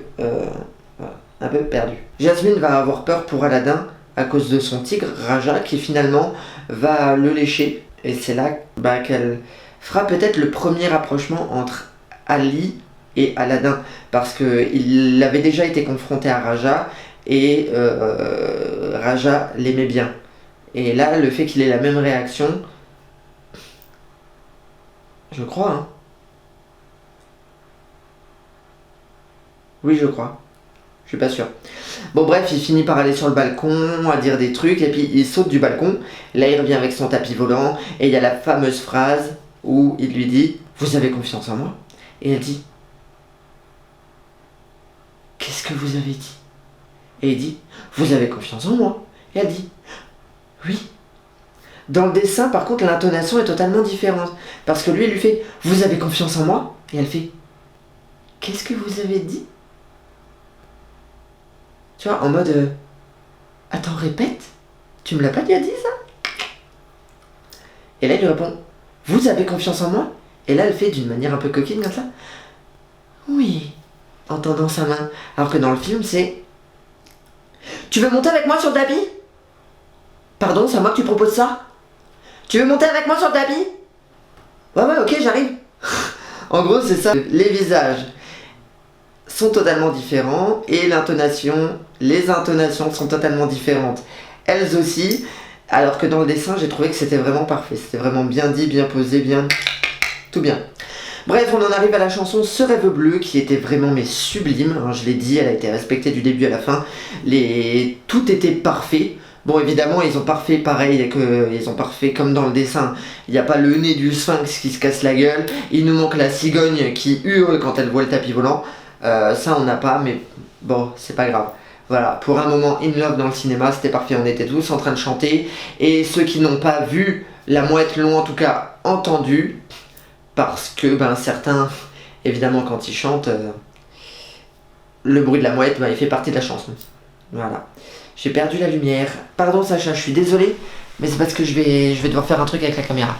perdu. Jasmine va avoir peur pour Aladdin à cause de son tigre, Raja, qui finalement va le lécher. Et c'est là qu'elle fera peut-être le premier rapprochement entre Ali et Aladdin. Parce qu'il avait déjà été confronté à Raja et Raja l'aimait bien. Et là, le fait qu'il ait la même réaction, je crois, Oui, je crois. Je suis pas sûr. Bon, bref, il finit par aller sur le balcon, à dire des trucs, et puis il saute du balcon. Là, il revient avec son tapis volant, et il y a la fameuse phrase où il lui dit « Vous avez confiance en moi ?» Et elle dit « Qu'est-ce que vous avez dit ?» Et il dit « Vous avez confiance en moi ?» Et elle dit « Oui. » Dans le dessin, par contre, l'intonation est totalement différente. Parce que lui, il lui fait « Vous avez confiance en moi ?» Et elle fait « Qu'est-ce que vous avez dit ?» Tu vois, en mode attends, répète. Tu me l'as pas déjà dit, ça? Et là, il lui répond vous avez confiance en moi? Et là, elle fait d'une manière un peu coquine comme ça oui, en tendant sa main. Alors que dans le film, c'est tu veux monter avec moi sur le tapis? Pardon, c'est à moi que tu proposes ça? Tu veux monter avec moi sur le tapis? Ouais, ok, j'arrive. En gros, c'est ça. Les visages sont totalement différents et les intonations sont totalement différentes. Elles aussi, alors que dans le dessin, j'ai trouvé que c'était vraiment parfait. C'était vraiment bien dit, bien posé, tout bien. Bref, on en arrive à la chanson Ce rêve bleu qui était vraiment sublime. Je l'ai dit, elle a été respectée du début à la fin. Tout était parfait. Bon, évidemment, ils ont parfait pareil, ils ont parfait comme dans le dessin. Il n'y a pas le nez du sphinx qui se casse la gueule. Il nous manque la cigogne qui hurle quand elle voit le tapis volant. Ça, on n'a pas, mais bon, c'est pas grave. Voilà, pour un moment in love dans le cinéma, c'était parfait. On était tous en train de chanter. Et ceux qui n'ont pas vu La Mouette l'ont en tout cas entendu. Parce que certains, évidemment, quand ils chantent, le bruit de la mouette, il fait partie de la chanson. Voilà. J'ai perdu la lumière. Pardon Sacha, je suis désolé, mais c'est parce que je vais devoir faire un truc avec la caméra.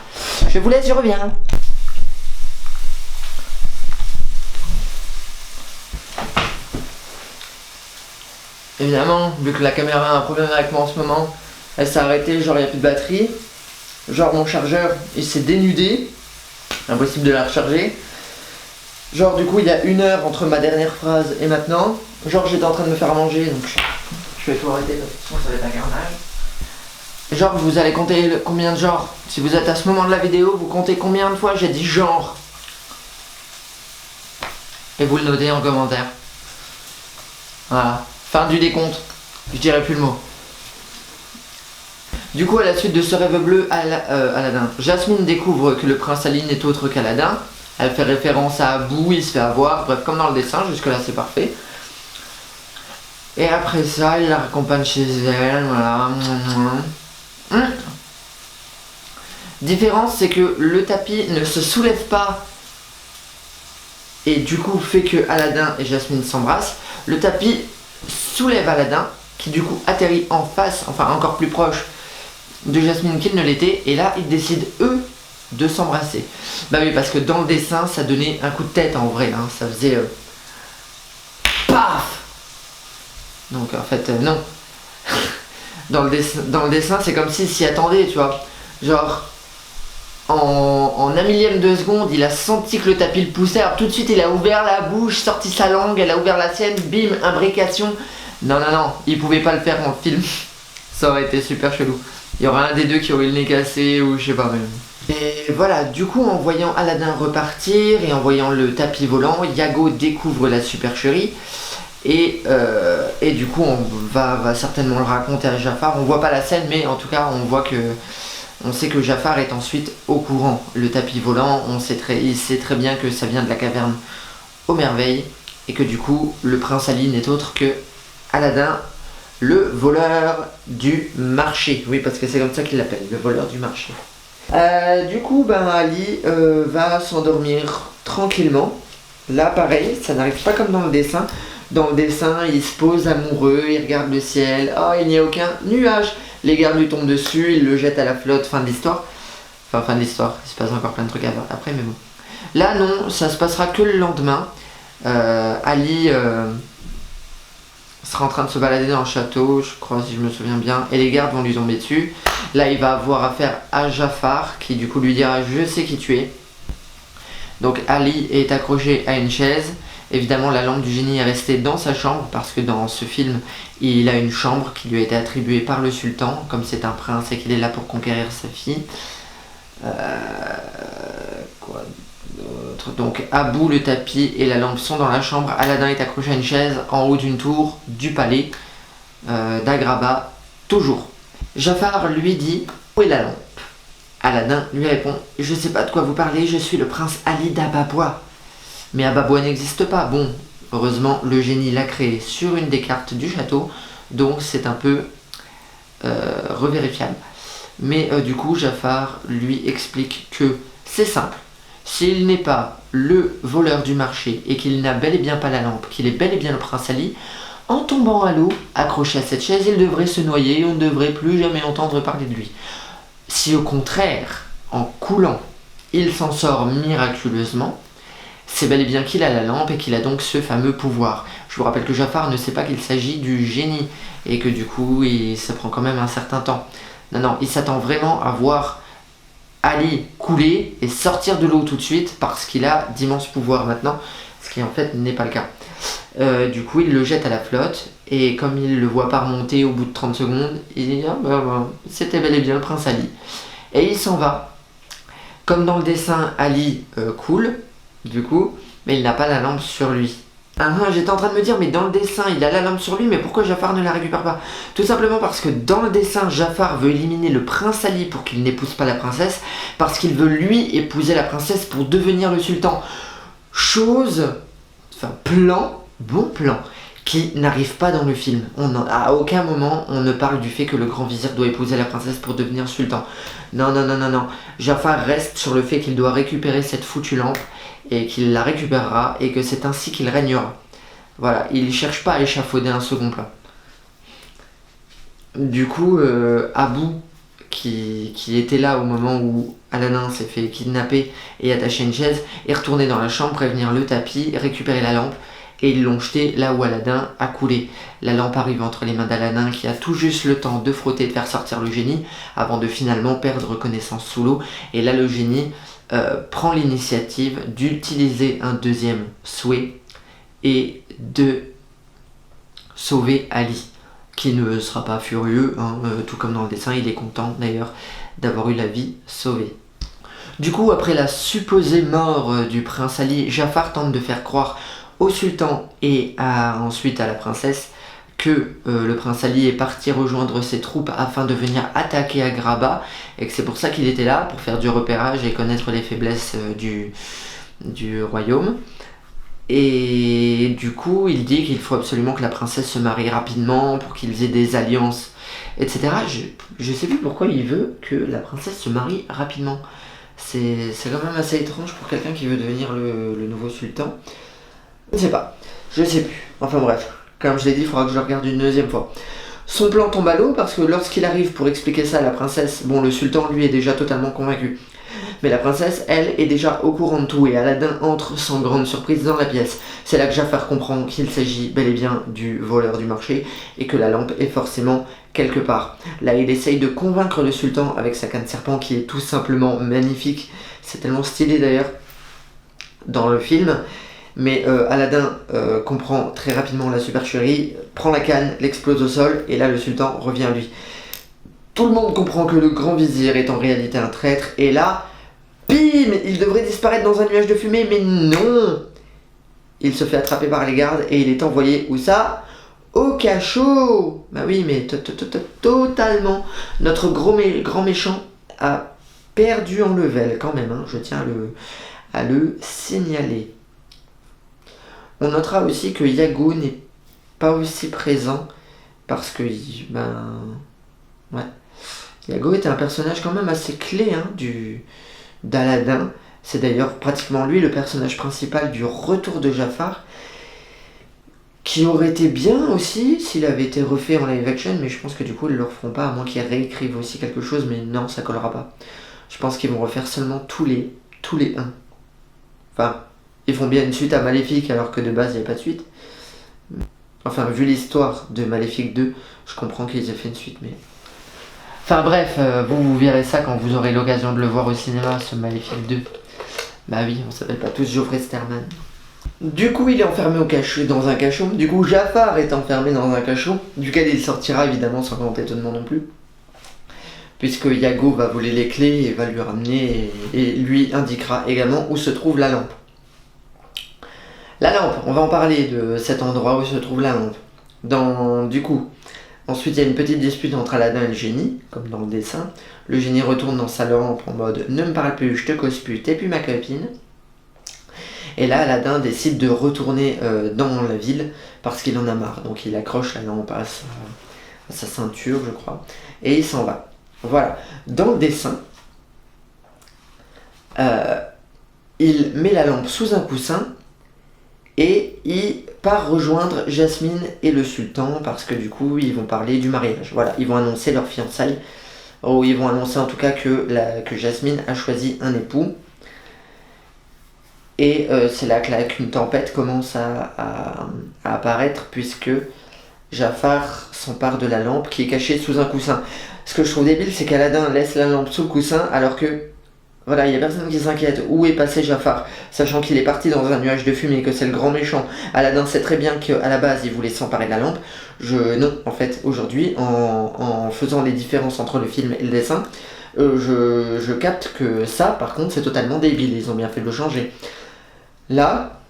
Je vous laisse, je reviens. Évidemment, vu que la caméra a un problème avec moi en ce moment, elle s'est arrêtée, genre il n'y a plus de batterie. Genre mon chargeur, il s'est dénudé. Impossible de la recharger. Genre du coup il y a 1 heure entre ma dernière phrase et maintenant. Genre j'étais en train de me faire à manger, donc je vais tout arrêter parce que sinon ça va être un carnage. Genre vous allez compter combien de genres. Si vous êtes à ce moment de la vidéo, vous comptez combien de fois j'ai dit genre. Et vous le notez en commentaire. Voilà. Fin du décompte. Je dirai plus le mot. Du coup, à la suite de ce rêve bleu, Aladdin, Jasmine découvre que le prince Ali n'est autre qu'Aladdin. Elle fait référence à Abou, il se fait avoir, bref, comme dans le dessin, jusque-là c'est parfait. Et après ça, il la raccompagne chez elle, voilà. Différence, c'est que le tapis ne se soulève pas et du coup fait que Aladdin et Jasmine s'embrassent. Le tapis soulève Aladdin qui du coup atterrit en face, enfin encore plus proche de Jasmine qu'il ne l'était, et là ils décident eux de s'embrasser. Bah oui, parce que dans le dessin ça donnait un coup de tête en vrai, hein, ça faisait paf. Donc en fait non. Dans le dessin c'est comme s'il s'y attendait, tu vois. Genre en un millième de seconde il a senti que le tapis le poussait, alors tout de suite il a ouvert la bouche, sorti sa langue, elle a ouvert la sienne, bim, imbrication. Non, il pouvait pas le faire en film. Ça aurait été super chelou. Il y aurait un des deux qui aurait le nez cassé ou je sais pas même. Et voilà, du coup en voyant Aladdin repartir et en voyant le tapis volant, Iago découvre la supercherie. Et du coup on va certainement le raconter à Jafar. On voit pas la scène mais en tout cas on sait que Jafar est ensuite au courant. Le tapis volant, il sait très bien que ça vient de la caverne aux merveilles. Et que du coup le prince Ali n'est autre que Aladdin, le voleur du marché. Oui, parce que c'est comme ça qu'il l'appelle, le voleur du marché. Du coup, Ali va s'endormir tranquillement. Là, pareil, ça n'arrive pas comme dans le dessin. Dans le dessin, il se pose amoureux, il regarde le ciel. Oh, il n'y a aucun nuage. Les gardes lui tombent dessus, il le jette à la flotte. Fin de l'histoire. Enfin, fin de l'histoire. Il se passe encore plein de trucs après, mais bon. Là, non, ça se passera que le lendemain. Ali sera en train de se balader dans le château, je crois, si je me souviens bien, et les gardes vont lui tomber dessus. Là, il va avoir affaire à Jafar, qui du coup lui dira « Je sais qui tu es ». Donc Ali est accroché à une chaise. Évidemment, la lampe du génie est restée dans sa chambre, parce que dans ce film, il a une chambre qui lui a été attribuée par le sultan, comme c'est un prince et qu'il est là pour conquérir sa fille. Quoi d'autre? Donc Abou, le tapis et la lampe sont dans la chambre. Aladdin est accroché à une chaise en haut d'une tour du palais d'Agraba, toujours. Jafar lui dit « Où est la lampe ?» Aladdin lui répond « Je sais pas de quoi vous parlez, je suis le prince Ali d'Ababois. » Mais Ababois n'existe pas. Bon, heureusement, le génie l'a créé sur une des cartes du château, donc c'est un peu revérifiable. Mais du coup, Jafar lui explique que c'est simple. S'il n'est pas le voleur du marché et qu'il n'a bel et bien pas la lampe, qu'il est bel et bien le prince Ali, en tombant à l'eau, accroché à cette chaise, il devrait se noyer et on ne devrait plus jamais entendre parler de lui. Si au contraire, en coulant, il s'en sort miraculeusement, c'est bel et bien qu'il a la lampe et qu'il a donc ce fameux pouvoir. Je vous rappelle que Jafar ne sait pas qu'il s'agit du génie et que du coup, ça prend quand même un certain temps. Non, il s'attend vraiment à voir Ali couler et sortir de l'eau tout de suite parce qu'il a d'immenses pouvoirs maintenant, ce qui en fait n'est pas le cas. Du coup, il le jette à la flotte et comme il le voit pas remonter au bout de 30 secondes, il dit c'était bel et bien le prince Ali. Et il s'en va. Comme dans le dessin, Ali coule, du coup, mais il n'a pas la lampe sur lui. J'étais en train de me dire, mais dans le dessin, il a la lampe sur lui, mais pourquoi Jafar ne la récupère pas? Tout simplement parce que dans le dessin, Jafar veut éliminer le prince Ali pour qu'il n'épouse pas la princesse, parce qu'il veut lui épouser la princesse pour devenir le sultan. Bon plan, qui n'arrive pas dans le film. À aucun moment, on ne parle du fait que le grand vizir doit épouser la princesse pour devenir sultan. Non. Jafar reste sur le fait qu'il doit récupérer cette foutue lampe, et qu'il la récupérera, et que c'est ainsi qu'il régnera. Voilà, il ne cherche pas à échafauder un second plan. Du coup, Abou, qui était là au moment où Aladdin s'est fait kidnapper et attacher à une chaise, est retourné dans la chambre prévenir le tapis, récupérer la lampe, et ils l'ont jeté là où Aladdin a coulé. La lampe arrive entre les mains d'Aladdin qui a tout juste le temps de frotter et de faire sortir le génie, avant de finalement perdre connaissance sous l'eau, et là le génie prend l'initiative d'utiliser un deuxième souhait et de sauver Ali, qui ne sera pas furieux, tout comme dans le dessin, il est content d'ailleurs d'avoir eu la vie sauvée. Du coup, après la supposée mort du prince Ali, Jafar tente de faire croire au sultan et ensuite à la princesse que le prince Ali est parti rejoindre ses troupes afin de venir attaquer Agrabah et que c'est pour ça qu'il était là, pour faire du repérage et connaître les faiblesses du royaume. Et du coup, il dit qu'il faut absolument que la princesse se marie rapidement pour qu'ils aient des alliances, etc. Je sais plus pourquoi il veut que la princesse se marie rapidement. C'est quand même assez étrange pour quelqu'un qui veut devenir le nouveau sultan. Je sais pas, je sais plus. Enfin bref, comme je l'ai dit, il faudra que je le regarde une deuxième fois. Son plan tombe à l'eau parce que lorsqu'il arrive pour expliquer ça à la princesse, bon, le sultan lui est déjà totalement convaincu. Mais la princesse, elle, est déjà au courant de tout et Aladdin entre sans grande surprise dans la pièce. C'est là que Jafar comprend qu'il s'agit bel et bien du voleur du marché et que la lampe est forcément quelque part. Là, il essaye de convaincre le sultan avec sa canne serpent qui est tout simplement magnifique. C'est tellement stylé d'ailleurs dans le film. Mais Aladdin comprend très rapidement la supercherie, prend la canne, l'explose au sol et là le sultan revient à lui. Tout le monde comprend que le grand vizir est en réalité un traître et là, bim, il devrait disparaître dans un nuage de fumée, mais non. Il se fait attraper par les gardes et il est envoyé, où ça? Au cachot. Bah oui, mais totalement. Notre grand méchant a perdu en level quand même, hein, je tiens à le signaler. On notera aussi que Iago n'est pas aussi présent parce que, ouais, Iago était un personnage quand même assez clé d'Aladin. C'est d'ailleurs pratiquement lui le personnage principal du retour de Jafar, qui aurait été bien aussi s'il avait été refait en live action, mais je pense que du coup ils le referont pas, à moins qu'ils réécrivent aussi quelque chose, mais non, ça collera pas. Je pense qu'ils vont refaire seulement tous les 1. Enfin, ils font bien une suite à Maléfique alors que de base il n'y a pas de suite. Enfin, vu l'histoire de Maléfique 2, je comprends qu'ils aient fait une suite, mais... Enfin bref, vous verrez ça quand vous aurez l'occasion de le voir au cinéma, ce Maléfique 2. Bah oui, on s'appelle pas tous Geoffrey Sterman. Du coup, il est enfermé dans un cachot. Du coup, Jafar est enfermé dans un cachot, duquel il sortira évidemment sans grand étonnement non plus. Puisque Iago va voler les clés et va lui ramener et lui indiquera également où se trouve la lampe. La lampe, on va en parler de cet endroit où se trouve la lampe. Du coup, ensuite il y a une petite dispute entre Aladdin et le génie, comme dans le dessin. Le génie retourne dans sa lampe en mode « Ne me parle plus, je te cause plus, t'es plus ma copine ». Et là, Aladdin décide de retourner dans la ville parce qu'il en a marre. Donc il accroche la lampe à sa ceinture, je crois, et il s'en va. Voilà. Dans le dessin, il met la lampe sous un coussin et il part rejoindre Jasmine et le sultan parce que du coup, ils vont parler du mariage. Voilà, ils vont annoncer leur fiançailles. Ou ils vont annoncer en tout cas que Jasmine a choisi un époux. Et c'est là qu'une tempête commence à apparaître puisque Jafar s'empare de la lampe qui est cachée sous un coussin. Ce que je trouve débile, c'est qu'Aladin laisse la lampe sous le coussin alors que voilà, il n'y a personne qui s'inquiète. Où est passé Jafar? Sachant qu'il est parti dans un nuage de fumée, que c'est le grand méchant. Aladin sait très bien qu'à la base, il voulait s'emparer de la lampe. Non, en fait, aujourd'hui, en faisant les différences entre le film et le dessin, je capte que ça, par contre, c'est totalement débile. Ils ont bien fait de le changer. Là,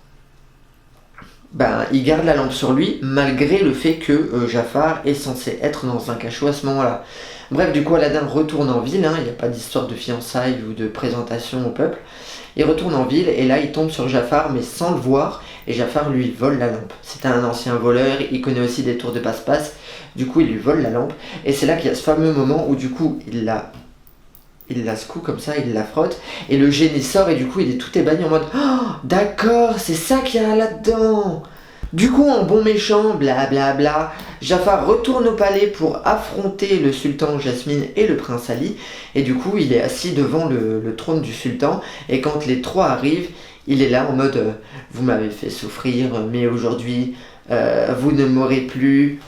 il garde la lampe sur lui, malgré le fait que Jafar est censé être dans un cachot à ce moment-là. Bref, du coup, Aladdin retourne en ville, il n'y a pas d'histoire de fiançailles ou de présentation au peuple. Il retourne en ville et là, il tombe sur Jafar, mais sans le voir, et Jafar lui vole la lampe. C'était un ancien voleur, il connaît aussi des tours de passe-passe, du coup, il lui vole la lampe, et c'est là qu'il y a ce fameux moment où, du coup, il la secoue comme ça, il la frotte, et le génie sort, et du coup, il est tout ébahi en mode « Oh, d'accord, c'est ça qu'il y a là-dedans !» Du coup, en bon méchant, blablabla, Jafar retourne au palais pour affronter le sultan Jasmine et le prince Ali. Et du coup, il est assis devant le trône du sultan. Et quand les trois arrivent, il est là en mode vous m'avez fait souffrir, mais aujourd'hui, vous ne m'aurez plus.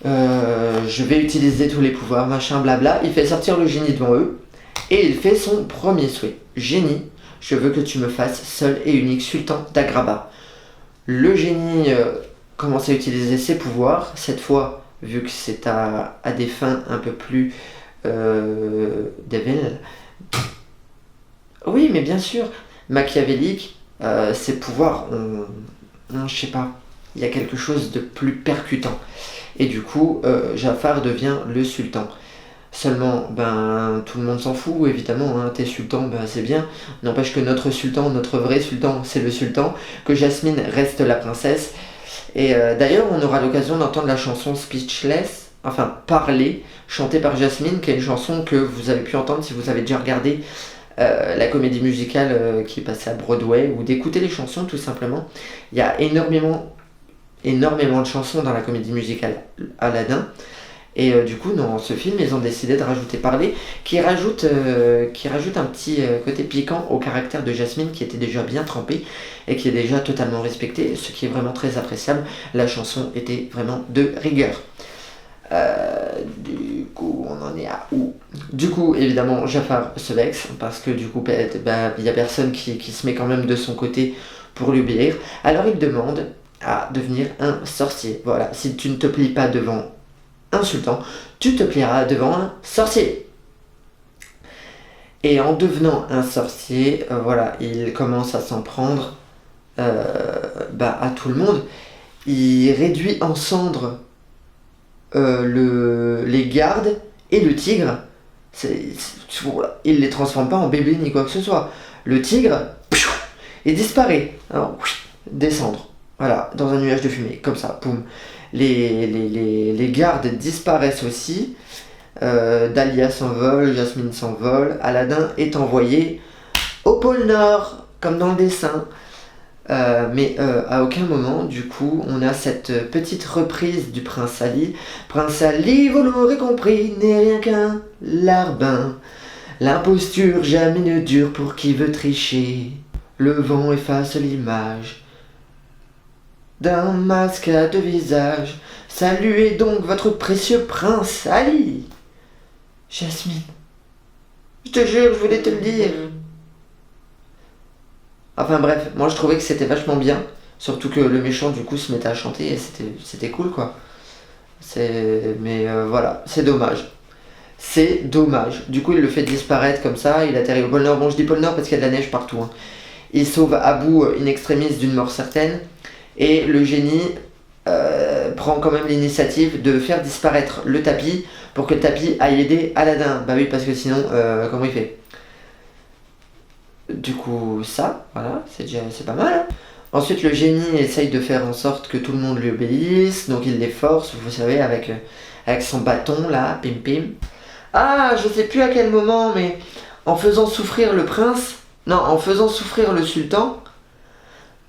Je vais utiliser tous les pouvoirs, machin, blabla. Il fait sortir le génie devant eux. Et il fait son premier souhait. Génie, je veux que tu me fasses seul et unique sultan d'Agraba. Le génie commence à utiliser ses pouvoirs, cette fois, vu que c'est à des fins un peu plus débiles. Oui, mais bien sûr, machiavélique, ses pouvoirs, je sais pas, il y a quelque chose de plus percutant. Et du coup, Jafar devient le sultan. Seulement, tout le monde s'en fout, évidemment, t'es sultan, c'est bien. N'empêche que notre sultan, notre vrai sultan, c'est le sultan, que Jasmine reste la princesse. Et d'ailleurs, on aura l'occasion d'entendre la chanson Speechless, enfin Parler, chantée par Jasmine, qui est une chanson que vous avez pu entendre si vous avez déjà regardé la comédie musicale qui est passée à Broadway, ou d'écouter les chansons tout simplement. Il y a énormément de chansons dans la comédie musicale Aladdin. Et du coup, dans ce film, ils ont décidé de rajouter parler, qui rajoute un petit côté piquant au caractère de Jasmine, qui était déjà bien trempé et qui est déjà totalement respecté, ce qui est vraiment très appréciable. La chanson était vraiment de rigueur. Du coup, on en est à où? Du coup, évidemment, Jafar se vexe, parce que du coup, il y a personne qui se met quand même de son côté pour lui obéir. Alors il demande à devenir un sorcier. Voilà, si tu ne te plies pas devant un sultan, tu te plieras devant un sorcier. Et en devenant un sorcier, voilà, il commence à s'en prendre à tout le monde. Il réduit en cendres les gardes et le tigre. Voilà. Il les transforme pas en bébé ni quoi que ce soit. Le tigre, il disparaît. Alors, descendre. Voilà, dans un nuage de fumée, comme ça, boum. Les gardes disparaissent aussi. Dahlia s'envole, Jasmine s'envole. Aladdin est envoyé au pôle Nord, comme dans le dessin. Mais à aucun moment, du coup, on a cette petite reprise du Prince Ali. Prince Ali, vous l'aurez compris, n'est rien qu'un larbin. L'imposture jamais ne dure pour qui veut tricher. Le vent efface l'image d'un masque à deux visages. Saluez donc votre précieux Prince Ali. Jasmine, je te jure, je voulais te le dire. Enfin bref, moi je trouvais que c'était vachement bien. Surtout que le méchant du coup se mettait à chanter et c'était cool quoi. Mais voilà, c'est dommage. C'est dommage. Du coup il le fait disparaître comme ça, il atterrit au pôle Nord. Bon je dis pôle Nord parce qu'il y a de la neige partout. Hein. Il sauve Abu in extremis d'une mort certaine. Et le génie prend quand même l'initiative de faire disparaître le tapis pour que le tapis aille aider Aladdin. Bah oui parce que sinon comment il fait? Du coup, ça, voilà, c'est pas mal. Hein. Ensuite, le génie essaye de faire en sorte que tout le monde lui obéisse, donc il les force, vous savez, avec son bâton là, pim pim. Ah, je sais plus à quel moment, mais en faisant souffrir le prince, non, en faisant souffrir le sultan.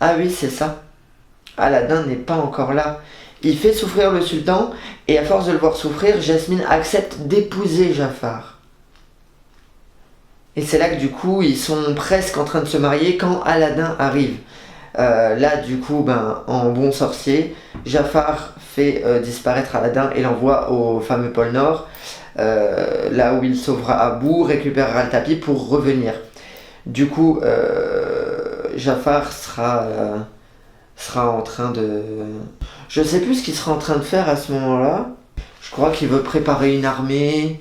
Ah oui, c'est ça. Aladdin n'est pas encore là. Il fait souffrir le sultan, et à force de le voir souffrir, Jasmine accepte d'épouser Jafar. Et c'est là que du coup ils sont presque en train de se marier quand Aladdin arrive. Là du coup en bon sorcier, Jafar fait disparaître Aladdin et l'envoie au fameux pôle Nord, là où il sauvera Abu, récupérera le tapis pour revenir. Du coup Jafar sera en train de... Je sais plus ce qu'il sera en train de faire à ce moment-là. Je crois qu'il veut préparer une armée.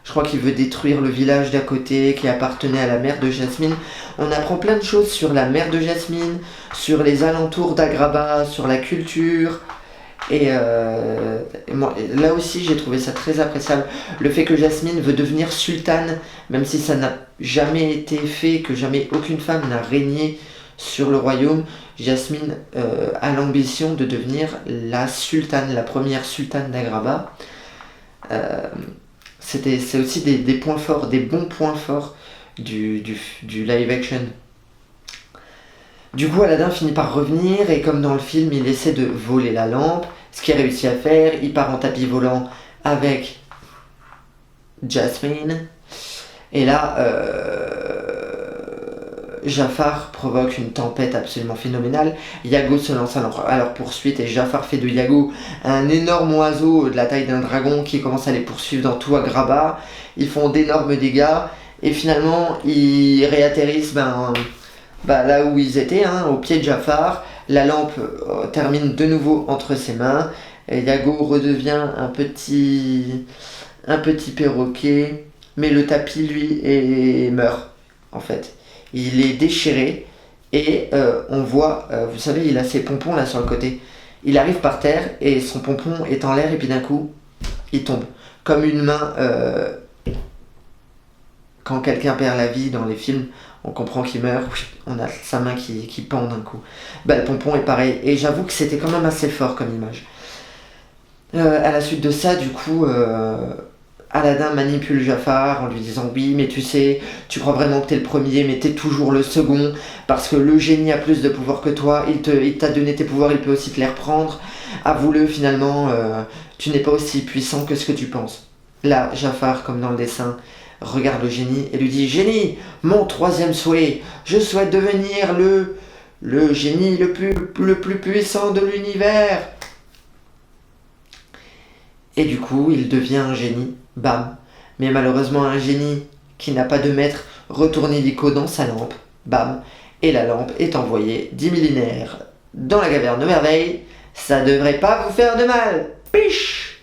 Je crois qu'il veut détruire le village d'à côté qui appartenait à la mère de Jasmine. On apprend plein de choses sur la mère de Jasmine, sur les alentours d'Agrabah, sur la culture. Et moi, là aussi, j'ai trouvé ça très appréciable. Le fait que Jasmine veut devenir sultane, même si ça n'a jamais été fait, que jamais aucune femme n'a régné sur le royaume. Jasmine a l'ambition de devenir la sultane, la première sultane d'Agrabah. C'est aussi des points forts, des bons points forts du live action. Du coup, Aladdin finit par revenir et comme dans le film, il essaie de voler la lampe, ce qu'il réussit à faire. Il part en tapis volant avec Jasmine. Et là, Jafar provoque une tempête absolument phénoménale. Yago se lance à leur poursuite et Jafar fait de Yago un énorme oiseau de la taille d'un dragon qui commence à les poursuivre dans tout Agrabah. Ils font d'énormes dégâts et finalement ils réatterrissent là où ils étaient, hein, au pied de Jafar. La lampe termine de nouveau entre ses mains et Yago redevient un petit perroquet, mais le tapis lui meurt en fait. Il est déchiré et on voit, vous savez, il a ses pompons là sur le côté. Il arrive par terre et son pompon est en l'air et puis d'un coup, il tombe. Comme une main, quand quelqu'un perd la vie dans les films, on comprend qu'il meurt, on a sa main qui pend d'un coup. Le pompon est pareil et j'avoue que c'était quand même assez fort comme image. À la suite de ça, du coup, Aladdin manipule Jafar en lui disant oui mais tu sais, tu crois vraiment que t'es le premier mais t'es toujours le second parce que le génie a plus de pouvoir que toi, il t'a donné tes pouvoirs, il peut aussi te les reprendre, avoue-le finalement, tu n'es pas aussi puissant que ce que tu penses. Là, Jafar, comme dans le dessin, regarde le génie et lui dit génie, mon troisième souhait, je souhaite devenir le génie le plus puissant de l'univers. Et du coup, il devient un génie, bam. Mais malheureusement, un génie qui n'a pas de maître retourne illico dans sa lampe, bam. Et la lampe est envoyée 10 millénaires dans la caverne de merveille. Ça devrait pas vous faire de mal. Piche.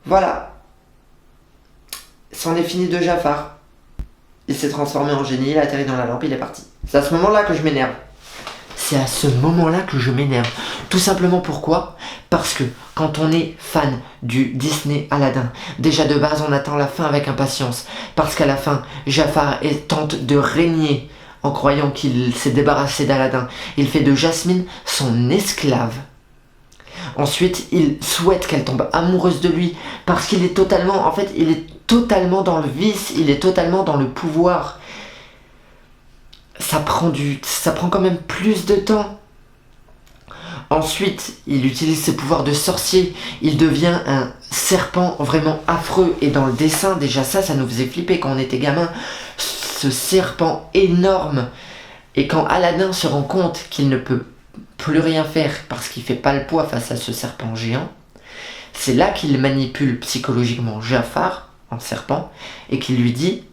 Voilà. C'en est fini de Jafar. Il s'est transformé en génie, il a atterri dans la lampe, il est parti. C'est à ce moment-là que je m'énerve. C'est à ce moment-là que je m'énerve. Tout simplement pourquoi ? Parce que quand on est fan du Disney Aladdin, déjà de base on attend la fin avec impatience. Parce qu'à la fin, Jafar tente de régner en croyant qu'il s'est débarrassé d'Aladin. Il fait de Jasmine son esclave. Ensuite, il souhaite qu'elle tombe amoureuse de lui parce qu'il est totalement, en fait, il est totalement dans le vice, il est totalement dans le pouvoir. Ça prend quand même plus de temps. Ensuite, il utilise ses pouvoirs de sorcier. Il devient un serpent vraiment affreux. Et dans le dessin, déjà ça nous faisait flipper quand on était gamin. Ce serpent énorme. Et quand Aladdin se rend compte qu'il ne peut plus rien faire parce qu'il fait pas le poids face à ce serpent géant, c'est là qu'il manipule psychologiquement Jafar en serpent et qu'il lui dit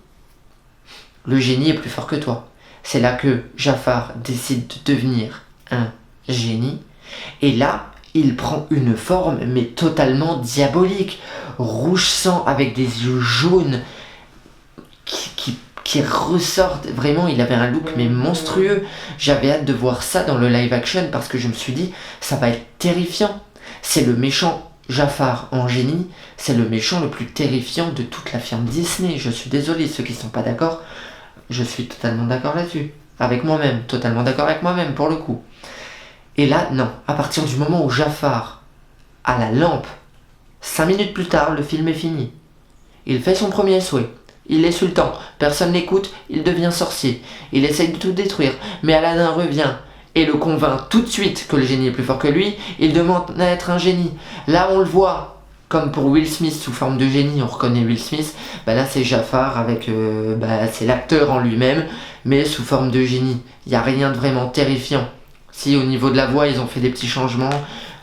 « Le génie est plus fort que toi ». C'est là que Jafar décide de devenir un génie. Et là, il prend une forme mais totalement diabolique. Rouge sang avec des yeux jaunes qui ressortent. Vraiment, il avait un look mais monstrueux. J'avais hâte de voir ça dans le live action parce que je me suis dit, ça va être terrifiant. C'est le méchant Jafar en génie. C'est le méchant le plus terrifiant de toute la firme Disney. Je suis désolé, ceux qui ne sont pas d'accord. Je suis totalement d'accord là-dessus. Avec moi-même. Totalement d'accord avec moi-même pour le coup. Et là, non. À partir du moment où Jafar a la lampe, 5 minutes plus tard, le film est fini. Il fait son premier souhait. Il est sultan. Personne n'écoute. Il devient sorcier. Il essaye de tout détruire. Mais Aladdin revient et le convainc tout de suite que le génie est plus fort que lui. Il demande à être un génie. Là, on le voit. Comme pour Will Smith sous forme de génie, on reconnaît Will Smith. Là, c'est Jafar avec... c'est l'acteur en lui-même, mais sous forme de génie. Il n'y a rien de vraiment terrifiant. Si au niveau de la voix, ils ont fait des petits changements,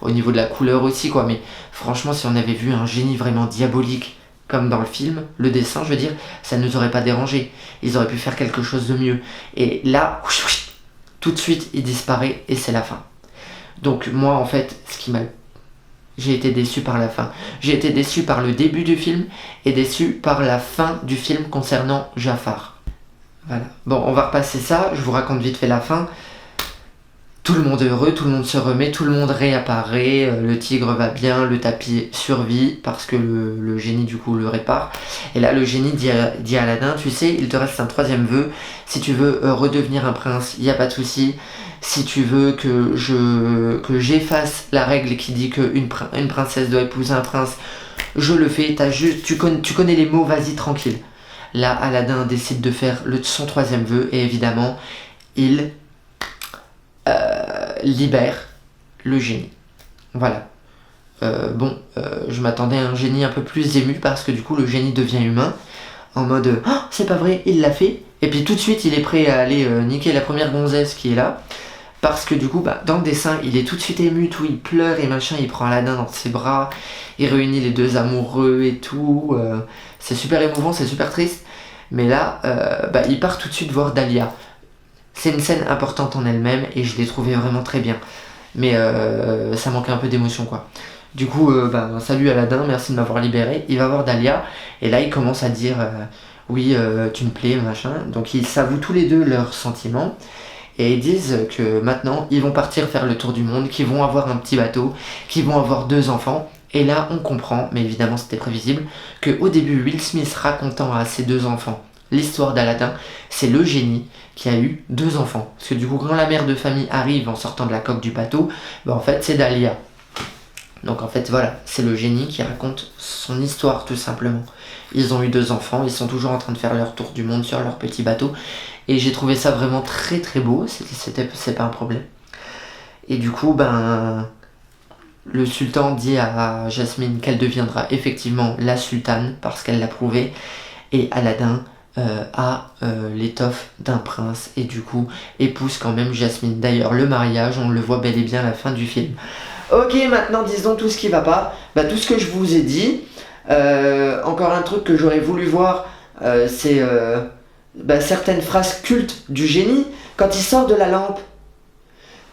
au niveau de la couleur aussi, quoi. Mais franchement, si on avait vu un génie vraiment diabolique, comme dans le film, le dessin, je veux dire, ça ne nous aurait pas dérangé. Ils auraient pu faire quelque chose de mieux. Et là, tout de suite, il disparaît et c'est la fin. Donc moi, en fait, j'ai été déçu par la fin. J'ai été déçu par le début du film et déçu par la fin du film concernant Jafar. Voilà. Bon, on va repasser ça. Je vous raconte vite fait la fin. Tout le monde est heureux, tout le monde se remet, tout le monde réapparaît, le tigre va bien, le tapis survit parce que le génie du coup le répare. Et là le génie dit à Aladdin, tu sais, il te reste un troisième vœu, si tu veux redevenir un prince, il n'y a pas de souci. Si tu veux que j'efface la règle qui dit qu'une princesse doit épouser un prince, je le fais, tu connais les mots, vas-y tranquille. Là Aladdin décide de faire son troisième vœu et évidemment il libère le génie. Voilà. Je m'attendais à un génie un peu plus ému parce que du coup le génie devient humain en mode oh, c'est pas vrai, il l'a fait et puis tout de suite il est prêt à aller niquer la première gonzesse qui est là parce que du coup dans le dessin il est tout de suite ému, tout, il pleure et machin, il prend Aladdin dans ses bras, il réunit les deux amoureux et tout, c'est super émouvant, c'est super triste mais là il part tout de suite voir Dahlia. C'est une scène importante en elle-même et je l'ai trouvée vraiment très bien. Mais ça manquait un peu d'émotion quoi. Du coup, salut Aladdin, merci de m'avoir libéré. Il va voir Dahlia et là il commence à dire oui, tu me plais, machin. Donc ils s'avouent tous les deux leurs sentiments et ils disent que maintenant ils vont partir faire le tour du monde, qu'ils vont avoir un petit bateau, qu'ils vont avoir 2 enfants. Et là on comprend, mais évidemment c'était prévisible, qu'au début Will Smith racontant à ses 2 enfants l'histoire d'Aladin, c'est le génie qui a eu 2 enfants. Parce que du coup, quand la mère de famille arrive en sortant de la coque du bateau, en fait, c'est Dahlia. Donc en fait voilà, c'est le génie qui raconte son histoire tout simplement. Ils ont eu 2 enfants, ils sont toujours en train de faire leur tour du monde sur leur petit bateau. Et j'ai trouvé ça vraiment très très beau, c'est pas un problème. Et du coup, ben, le sultan dit à Jasmine qu'elle deviendra effectivement la sultane parce qu'elle l'a prouvé. Et Aladdin a l'étoffe d'un prince et du coup épouse quand même Jasmine. D'ailleurs, le mariage, on le voit bel et bien à la fin du film. Ok, maintenant disons tout ce qui va pas. Bah, tout ce que je vous ai dit. Encore un truc que j'aurais voulu voir, c'est certaines phrases cultes du génie. Quand il sort de la lampe.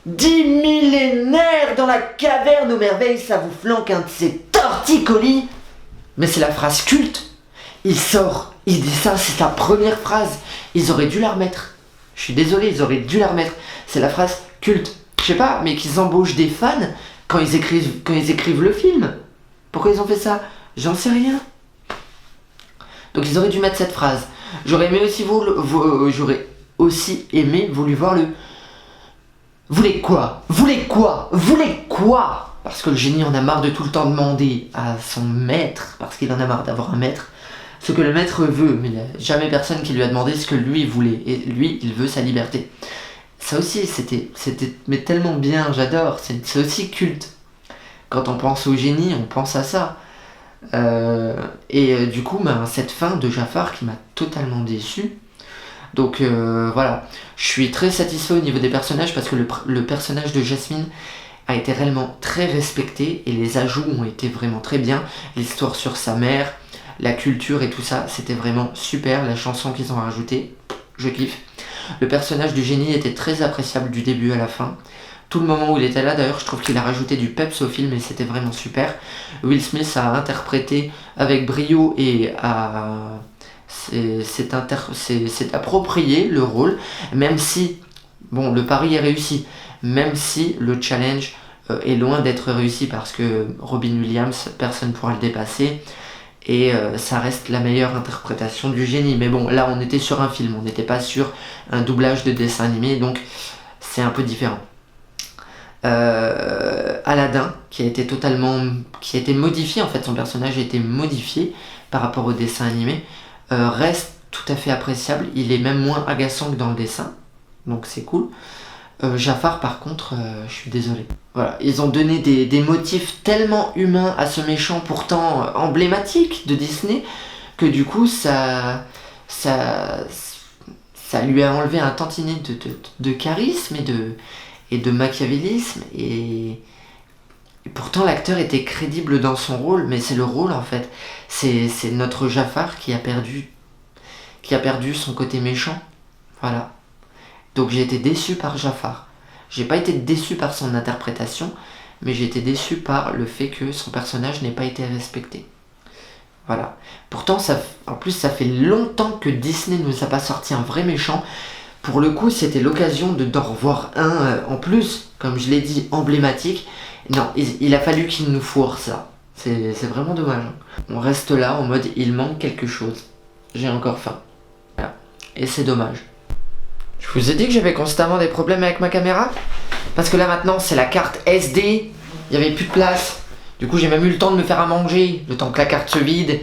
10 millénaires dans la caverne aux merveilles, ça vous flanque un de ces torticolis. Mais c'est la phrase culte. Il sort, il dit ça, c'est sa première phrase. Ils auraient dû la remettre. Je suis désolé, ils auraient dû la remettre. C'est la phrase culte. Je sais pas, mais qu'ils embauchent des fans quand ils écrivent le film. Pourquoi ils ont fait ça? J'en sais rien. Donc ils auraient dû mettre cette phrase. J'aurais aimé aussi j'aurais aussi aimé voulu voir le Voulez quoi? Voulez quoi? Voulez quoi? Parce que le génie en a marre de tout le temps demander à son maître, parce qu'il en a marre d'avoir un maître, ce que le maître veut, mais il n'y a jamais personne qui lui a demandé ce que lui voulait. Et lui, il veut sa liberté. Ça aussi, c'était mais tellement bien, j'adore. C'est aussi culte. Quand on pense au génie, on pense à ça. Du coup, cette fin de Jafar qui m'a totalement déçu. Donc voilà, je suis très satisfait au niveau des personnages parce que le personnage de Jasmine a été réellement très respecté et les ajouts ont été vraiment très bien. L'histoire sur sa mère, la culture et tout ça, c'était vraiment super. La chanson qu'ils ont rajoutée, je kiffe. Le personnage du génie était très appréciable du début à la fin. Tout le moment où il était là, d'ailleurs, je trouve qu'il a rajouté du peps au film et c'était vraiment super. Will Smith a interprété avec brio et c'est approprié le rôle, même si, bon, le pari est réussi, même si le challenge est loin d'être réussi parce que Robin Williams, personne ne pourra le dépasser, et ça reste la meilleure interprétation du génie. Mais bon, là on était sur un film, on n'était pas sur un doublage de dessin animé, donc c'est un peu différent. Aladdin, qui a été modifié, en fait son personnage a été modifié par rapport au dessin animé, reste tout à fait appréciable. Il est même moins agaçant que dans le dessin, donc c'est cool. Jafar par contre, je suis désolé. Voilà, ils ont donné des motifs tellement humains à ce méchant pourtant emblématique de Disney que du coup ça lui a enlevé un tantinet de charisme et de machiavélisme et pourtant l'acteur était crédible dans son rôle, mais c'est le rôle en fait. C'est notre Jafar qui a perdu son côté méchant. Voilà. Donc j'ai été déçu par Jafar. J'ai pas été déçu par son interprétation, mais j'ai été déçu par le fait que son personnage n'ait pas été respecté. Voilà. Pourtant, en plus, ça fait longtemps que Disney ne nous a pas sorti un vrai méchant. Pour le coup, c'était l'occasion d'en revoir un en plus, comme je l'ai dit, emblématique. Non, il a fallu qu'il nous foire ça. C'est vraiment dommage. On reste là en mode il manque quelque chose. J'ai encore faim. Voilà. Et c'est dommage. Je vous ai dit que j'avais constamment des problèmes avec ma caméra. Parce que là maintenant c'est la carte SD. Il n'y avait plus de place. Du coup j'ai même eu le temps de me faire à manger. Le temps que la carte se vide.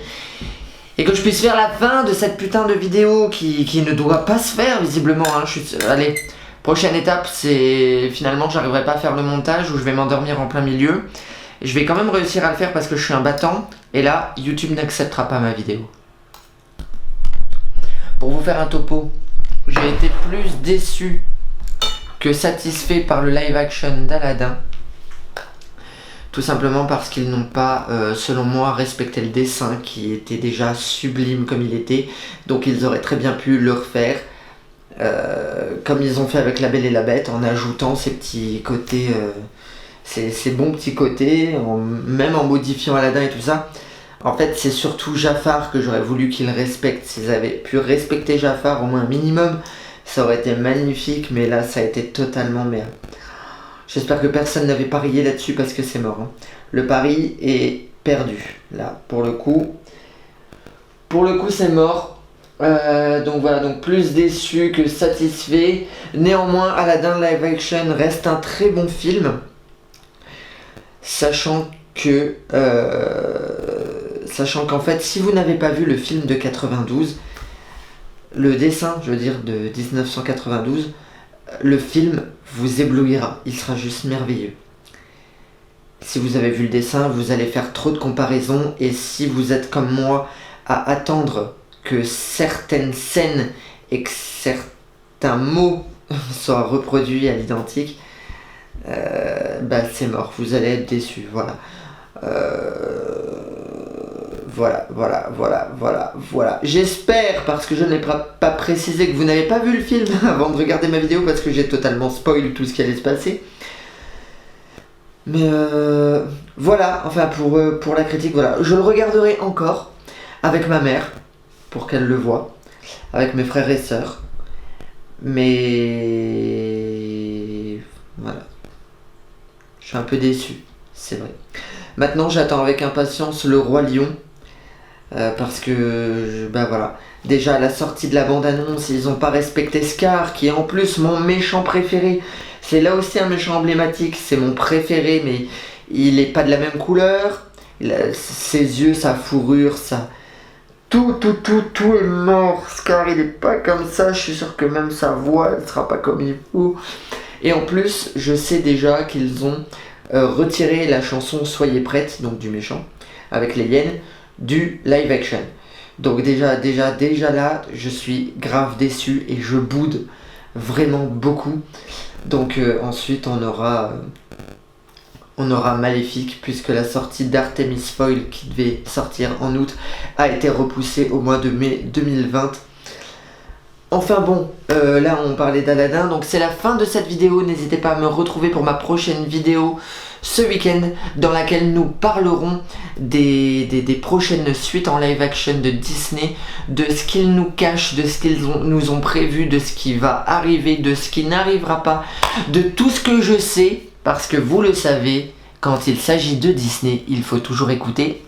Et que je puisse faire la fin de cette putain de vidéo qui ne doit pas se faire visiblement. Allez, prochaine étape c'est finalement j'arriverai pas à faire le montage où je vais m'endormir en plein milieu. Je vais quand même réussir à le faire parce que je suis un battant. Et là, YouTube n'acceptera pas ma vidéo. Pour vous faire un topo, j'ai été plus déçu que satisfait par le live action d'Aladdin. Tout simplement parce qu'ils n'ont pas, selon moi, respecté le dessin qui était déjà sublime comme il était. Donc ils auraient très bien pu le refaire. Comme ils ont fait avec La Belle et la Bête, en ajoutant ces petits côtés... ces bons petits côtés, même en modifiant Aladdin et tout ça. En fait, c'est surtout Jafar que j'aurais voulu qu'ils respectent. S'ils avaient pu respecter Jafar au moins un minimum, ça aurait été magnifique, mais là, ça a été totalement merde. J'espère que personne n'avait parié là-dessus parce que c'est mort. Hein. Le pari est perdu, là, pour le coup. Pour le coup, c'est mort. Donc voilà, donc plus déçu que satisfait. Néanmoins, Aladdin live action reste un très bon film. Sachant que, sachant qu'en fait, si vous n'avez pas vu le film de 92, le dessin, je veux dire, de 1992, le film vous éblouira, il sera juste merveilleux. Si vous avez vu le dessin, vous allez faire trop de comparaisons, et si vous êtes comme moi à attendre que certaines scènes et que certains mots soient reproduits à l'identique, bah c'est mort, vous allez être déçus, voilà. Voilà. J'espère, parce que je n'ai pas précisé que vous n'avez pas vu le film avant de regarder ma vidéo, parce que j'ai totalement spoil tout ce qui allait se passer. Mais voilà, enfin pour la critique, voilà. Je le regarderai encore avec ma mère, pour qu'elle le voie, avec mes frères et sœurs. Mais voilà. Je suis un peu déçu, c'est vrai. Maintenant, j'attends avec impatience Le Roi Lion. Parce que, bah voilà. Déjà, à la sortie de la bande-annonce, ils n'ont pas respecté Scar, qui est en plus mon méchant préféré. C'est là aussi un méchant emblématique, c'est mon préféré, mais il n'est pas de la même couleur. Ses yeux, sa fourrure, ça... Tout est mort. Scar, il n'est pas comme ça. Je suis sûr que même sa voix, elle sera pas comme il faut. Et en plus, je sais déjà qu'ils ont retiré la chanson Soyez prête, donc du méchant, avec les hyènes, du live action. Donc déjà là, je suis grave déçu et je boude vraiment beaucoup. Donc ensuite, on aura Maléfique, puisque la sortie d'Artemis Fowl, qui devait sortir en août, a été repoussée au mois de mai 2020. Enfin bon, là on parlait d'Aladin, donc c'est la fin de cette vidéo. N'hésitez pas à me retrouver pour ma prochaine vidéo ce week-end, dans laquelle nous parlerons des prochaines suites en live action de Disney, de ce qu'ils nous cachent, de ce qu'ils nous ont prévu, de ce qui va arriver, de ce qui n'arrivera pas, de tout ce que je sais, parce que vous le savez, quand il s'agit de Disney, il faut toujours écouter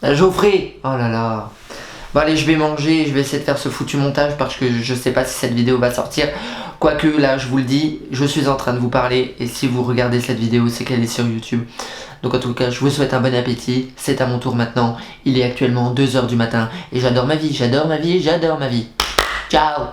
Geoffrey. Oh là là. Bon allez, je vais manger, je vais essayer de faire ce foutu montage parce que je sais pas si cette vidéo va sortir. Quoique là, je vous le dis, je suis en train de vous parler et si vous regardez cette vidéo, c'est qu'elle est sur YouTube. Donc en tout cas, je vous souhaite un bon appétit. C'est à mon tour maintenant. Il est actuellement 2 h du matin et j'adore ma vie, j'adore ma vie, j'adore ma vie. Ciao!